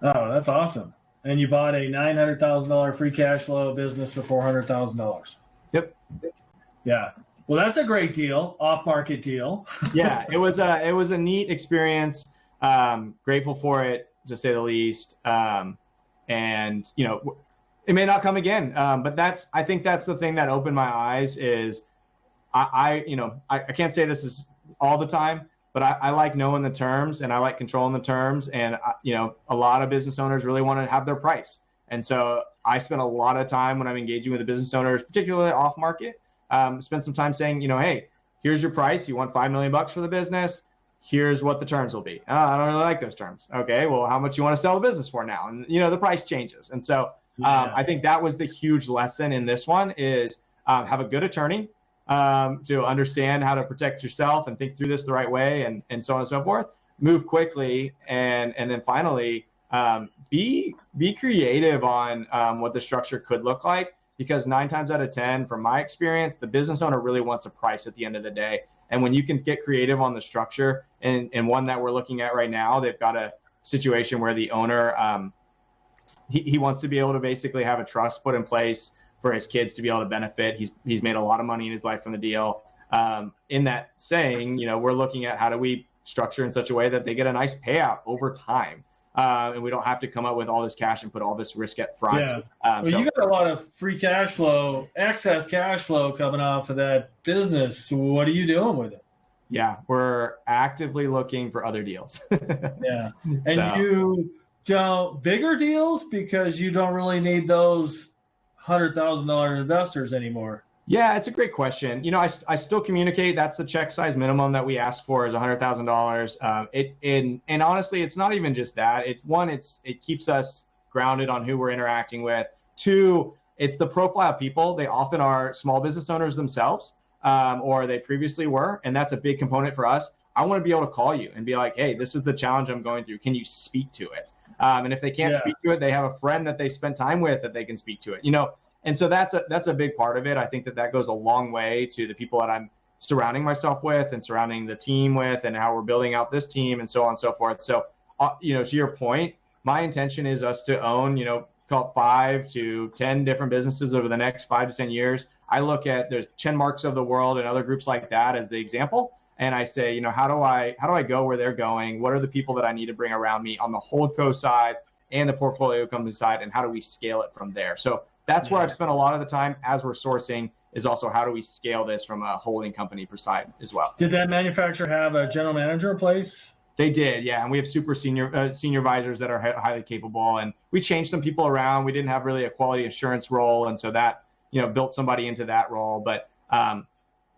[SPEAKER 3] Oh, that's awesome. And you bought a $900,000 free cash flow business for $400,000.
[SPEAKER 2] Yep.
[SPEAKER 3] Yeah. Well, that's a great deal, off-market deal.
[SPEAKER 2] Yeah, it was a neat experience. Grateful for it, to say the least. And it may not come again, but I think that's the thing that opened my eyes. Is I can't say this is all the time, but I like knowing the terms, and I like controlling the terms. And a lot of business owners really want to have their price, and so I spend a lot of time when I'm engaging with the business owners, particularly off market. Spend some time saying, hey, here's your price. You want $5 million for the business. Here's what the terms will be. Oh, I don't really like those terms. Okay, well, how much you want to sell the business for now? And the price changes. And so I think that was the huge lesson in this one is have a good attorney to understand how to protect yourself and think through this the right way, and so on and so forth. Move quickly, and then finally be creative on what the structure could look like. Because 9 times out of 10, from my experience, the business owner really wants a price at the end of the day. And when you can get creative on the structure, and one that we're looking at right now, they've got a situation where the owner, he wants to be able to basically have a trust put in place for his kids to be able to benefit. He's made a lot of money in his life from the deal. In that saying, we're looking at how do we structure in such a way that they get a nice payout over time. And we don't have to come up with all this cash and put all this risk at front.
[SPEAKER 3] Yeah. You got a lot of free cash flow, excess cash flow coming off of that business. What are you doing with it?
[SPEAKER 2] Yeah, we're actively looking for other deals.
[SPEAKER 3] Yeah. And you don't bigger deals because you don't really need those $100,000 investors anymore.
[SPEAKER 2] Yeah, it's a great question. I still communicate. That's the check size minimum that we ask for is $100,000. And honestly, it's not even just that. It keeps us grounded on who we're interacting with. 2, it's the profile of people. They often are small business owners themselves, or they previously were, and that's a big component for us. I want to be able to call you and be like, hey, this is the challenge I'm going through. Can you speak to it? And if they can't speak to it, they have a friend that they spent time with that they can speak to it. And so that's a big part of it. I think that goes a long way to the people that I'm surrounding myself with and surrounding the team with, and how we're building out this team and so on and so forth. So, to your point, my intention is us to own, call it 5 to 10 different businesses over the next 5 to 10 years. I look at there's Chenmarks of the world and other groups like that as the example. And I say, how do I go where they're going? What are the people that I need to bring around me on the HoldCo side and the portfolio company side? And how do we scale it from there? So that's where I've spent a lot of the time as we're sourcing, is also how do we scale this from a holding company per side as well.
[SPEAKER 3] Did that manufacturer have a general manager in place?
[SPEAKER 2] They did, yeah. And we have super senior advisors that are highly capable. And we changed some people around. We didn't have really a quality assurance role. And so that, built somebody into that role. But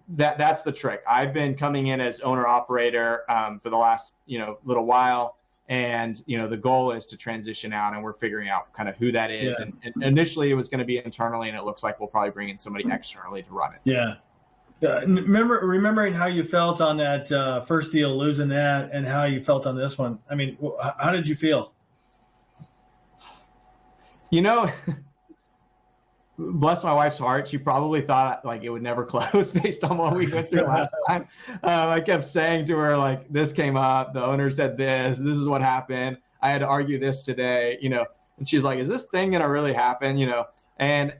[SPEAKER 2] that's the trick. I've been coming in as owner operator for the last, little while. And, the goal is to transition out, and we're figuring out kind of who that is. Yeah. And initially it was going to be internally, and it looks like we'll probably bring in somebody externally to run it.
[SPEAKER 3] Yeah. Remembering how you felt on that first deal, losing that, and how you felt on this one. I mean, how did you feel?
[SPEAKER 2] You know, bless my wife's heart, she probably thought like it would never close based on what we went through last time. I kept saying to her, like, this came up, the owner said this is what happened. I had to argue this today, you know, and she's like, is this thing going to really happen? You know, and,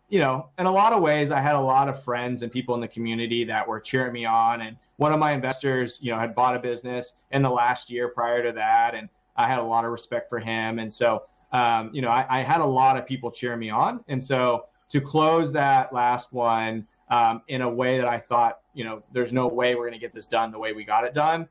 [SPEAKER 2] you know, in a lot of ways, I had a lot of friends and people in the community that were cheering me on. And one of my investors, you know, had bought a business in the last year prior to that. And I had a lot of respect for him. And so, you know, I had a lot of people cheering me on. And so to close that last one in a way that I thought, you know, there's no way we're going to get this done the way we got it done.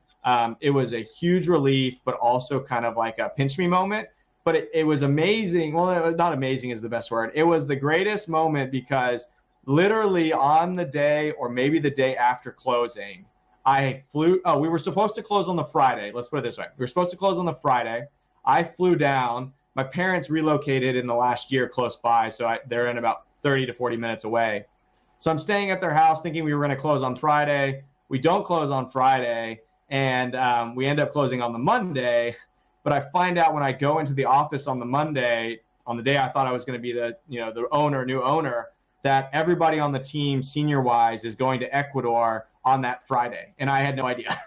[SPEAKER 2] It was a huge relief, but also kind of like a pinch me moment. But it was amazing. Well, not amazing is the best word. It was the greatest moment because literally on the day or maybe the day after closing, I flew. Oh, we were supposed to close on the Friday. Let's put it this way. We were supposed to close on the Friday. I flew down. My parents relocated in the last year close by, so they're in about 30 to 40 minutes away. So I'm staying at their house thinking we were going to close on Friday. We don't close on Friday, and we end up closing on the Monday. But I find out when I go into the office on the Monday, on the day I thought I was going to be the new owner, that everybody on the team, senior-wise, is going to Ecuador on that Friday. And I had no idea.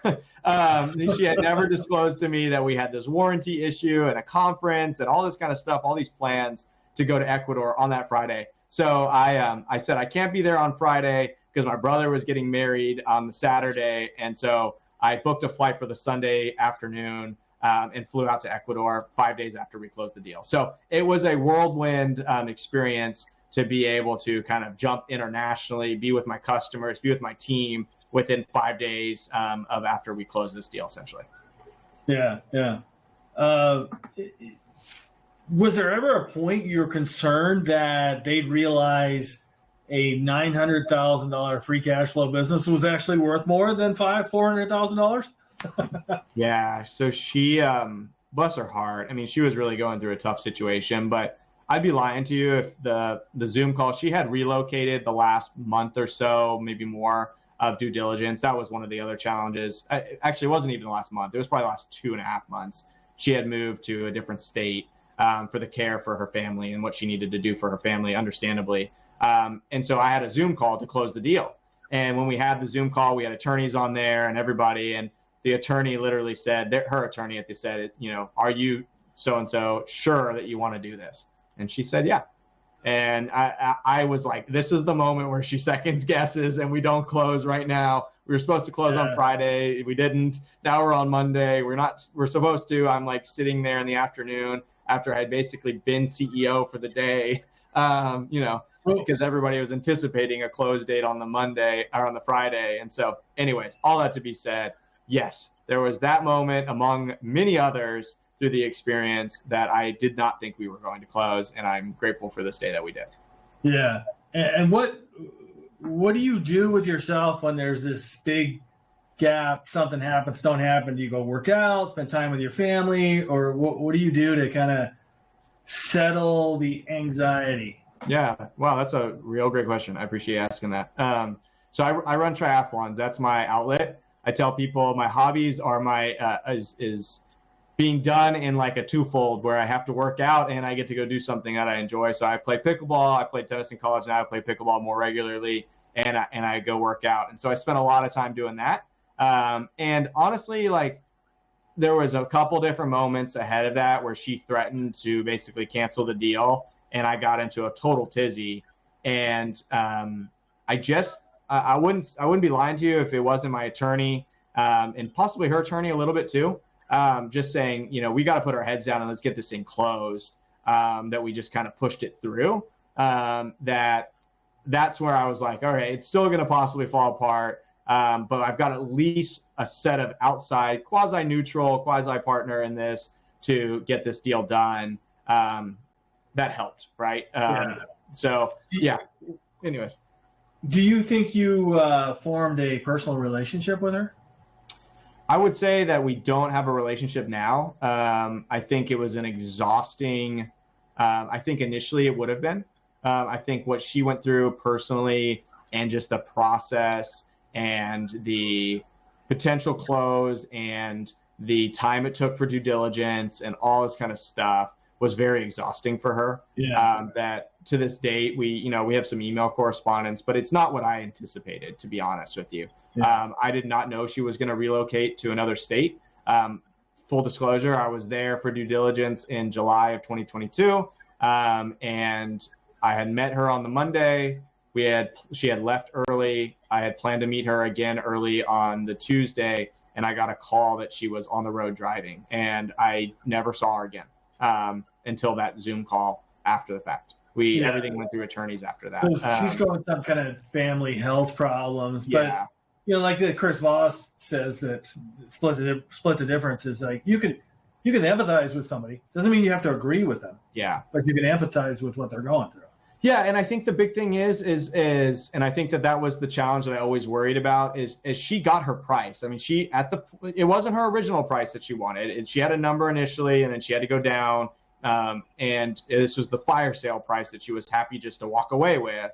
[SPEAKER 2] She had never disclosed to me that we had this warranty issue and a conference and all this kind of stuff, all these plans to go to Ecuador on that Friday. So I said, I can't be there on Friday because my brother was getting married on the Saturday. And so I booked a flight for the Sunday afternoon and flew out to Ecuador 5 days after we closed the deal. So it was a whirlwind experience to be able to kind of jump internationally, be with my customers, be with my team within 5 days of after we closed this deal, essentially.
[SPEAKER 3] Yeah. Was there ever a point you were concerned that they'd realize a $900,000 free cash flow business was actually worth more than $400,000?
[SPEAKER 2] Yeah. So she, bless her heart. I mean, she was really going through a tough situation, but I'd be lying to you if the Zoom call, she had relocated the last month or so, maybe more, of due diligence. That was one of the other challenges. Actually, it wasn't even the last month. It was probably the last 2.5 months. She had moved to a different state for the care for her family and what she needed to do for her family, understandably. And so I had a Zoom call to close the deal. And when we had the Zoom call, we had attorneys on there and everybody. And the attorney literally said, her attorney said, you know, are you so-and-so sure that you want to do this? And she said, yeah. And I was like, this is the moment where she seconds guesses and we don't close right now. We were supposed to close on Friday. We didn't. Now we're on Monday. We're supposed to. I'm like sitting there in the afternoon after I had basically been CEO for the day, you know, because everybody was anticipating a close date on the Monday or on the Friday. And so anyways, all that to be said, yes, there was that moment among many others through the experience that I did not think we were going to close, and I'm grateful for this day that we did.
[SPEAKER 3] Yeah. And what do you do with yourself when there's this big gap, something happens, don't happen? Do you go work out, spend time with your family, or what do you do to kind of settle the anxiety?
[SPEAKER 2] Yeah, wow, that's a real great question. I appreciate you asking that. So I run triathlons. That's my outlet. I tell people my hobbies are my is being done in like a twofold where I have to work out and I get to go do something that I enjoy. So I play pickleball. I played tennis in college. Now I play pickleball more regularly, and I go work out. And so I spent a lot of time doing that. And honestly, like there was a couple different moments ahead of that where she threatened to basically cancel the deal, and I got into a total tizzy. And I wouldn't be lying to you if it wasn't my attorney and possibly her attorney a little bit too. Just saying, you know, we got to put our heads down and let's get this thing closed, that we just kind of pushed it through. That's where I was like, all right, it's still going to possibly fall apart. But I've got at least a set of outside quasi-neutral, quasi-partner in this to get this deal done. That helped, right? So, yeah. Anyways.
[SPEAKER 3] Do you think you formed a personal relationship with her?
[SPEAKER 2] I would say that we don't have a relationship now. I think it was an exhausting, I think initially it would have been. I think what she went through personally and just the process and the potential close and the time it took for due diligence and all this kind of stuff was very exhausting for her.
[SPEAKER 3] Yeah.
[SPEAKER 2] That to this date, we have some email correspondence, but it's not what I anticipated, to be honest with you.
[SPEAKER 3] Yeah.
[SPEAKER 2] I did not know she was going to relocate to another state. Full disclosure, I was there for due diligence in July of 2022. And I had met her on the Monday. She had left early. I had planned to meet her again early on the Tuesday, and I got a call that she was on the road driving, and I never saw her again until that Zoom call after the fact. Everything went through attorneys after that.
[SPEAKER 3] So she's going some kind of family health problems, but
[SPEAKER 2] yeah.
[SPEAKER 3] Like the Chris Voss says, that split the difference is like you can empathize with somebody. Doesn't mean you have to agree with them.
[SPEAKER 2] Yeah.
[SPEAKER 3] But you can empathize with what they're going through.
[SPEAKER 2] Yeah, and I think the big thing is, and I think that was the challenge that I always worried about is she got her price. I mean, it wasn't her original price that she wanted. She had a number initially, and then she had to go down. And this was the fire sale price that she was happy just to walk away with.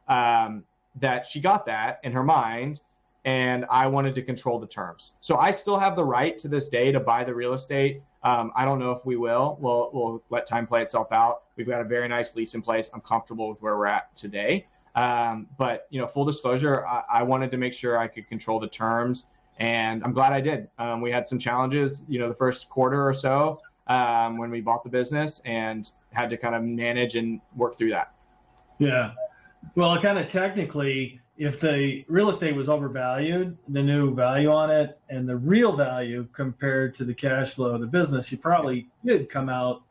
[SPEAKER 2] That she got that in her mind, and I wanted to control the terms. So I still have the right to this day to buy the real estate. I don't know if we will. We'll let time play itself out. We've got a very nice lease in place. I'm comfortable with where we're at today. But full disclosure, I wanted to make sure I could control the terms, and I'm glad I did. We had some challenges, the first quarter or so when we bought the business, and had to kind of manage and work through that.
[SPEAKER 3] Yeah. Well, kind of technically, if the real estate was overvalued, the new value on it, and the real value compared to the cash flow of the business, you probably did come out,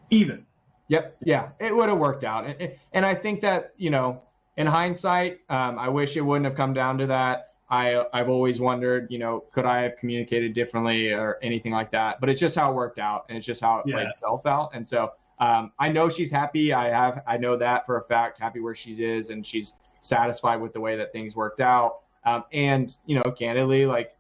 [SPEAKER 3] even.
[SPEAKER 2] Yep. Yeah, it would have worked out. And I think that, in hindsight, I wish it wouldn't have come down to that. I've always wondered, could I have communicated differently or anything like that? But it's just how it worked out, and it's just how it played itself out. And so I know she's happy. I know that for a fact, happy where she is, and she's satisfied with the way that things worked out. And candidly, like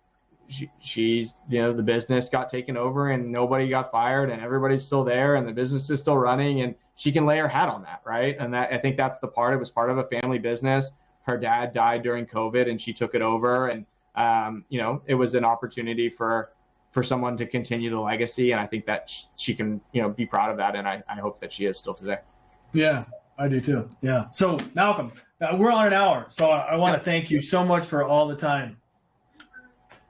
[SPEAKER 2] she's the business got taken over and nobody got fired, and everybody's still there, and the business is still running, and she can lay her hat on that, right? And that, I think that's the part. It was part of a family business. Her dad died during COVID, and she took it over, and it was an opportunity for someone to continue the legacy. And I think that she can, be proud of that. And I hope that she is still today.
[SPEAKER 3] Yeah, I do too. Yeah. So Malcom, we're on an hour. So I want to thank you so much for all the time.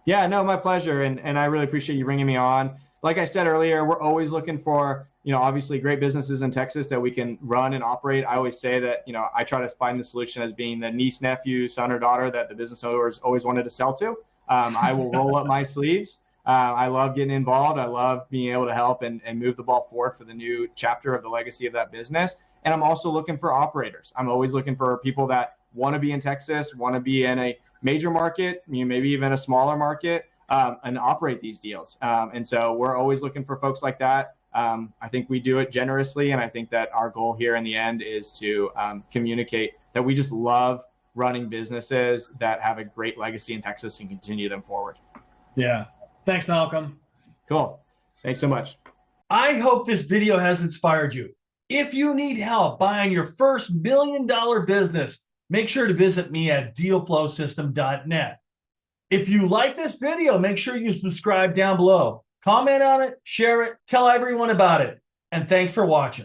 [SPEAKER 2] Yeah, no, my pleasure. And I really appreciate you bringing me on. Like I said earlier, we're always looking for, obviously great businesses in Texas that we can run and operate. I always say that, I try to find the solution as being the niece, nephew, son, or daughter that the business owners always wanted to sell to. I will roll up my sleeves. I love getting involved. I love being able to help and move the ball forward for the new chapter of the legacy of that business. And I'm also looking for operators. I'm always looking for people that want to be in Texas, want to be in a major market, maybe even a smaller market, and operate these deals. And so we're always looking for folks like that. I think we do it generously. And I think that our goal here in the end is to communicate that we just love running businesses that have a great legacy in Texas and continue them forward.
[SPEAKER 3] Yeah. Thanks, Malcom.
[SPEAKER 2] Cool. Thanks so much.
[SPEAKER 3] I hope this video has inspired you. If you need help buying your first $1 million business, make sure to visit me at dealflowsystem.net. If you like this video, make sure you subscribe down below. Comment on it, share it, tell everyone about it. And thanks for watching.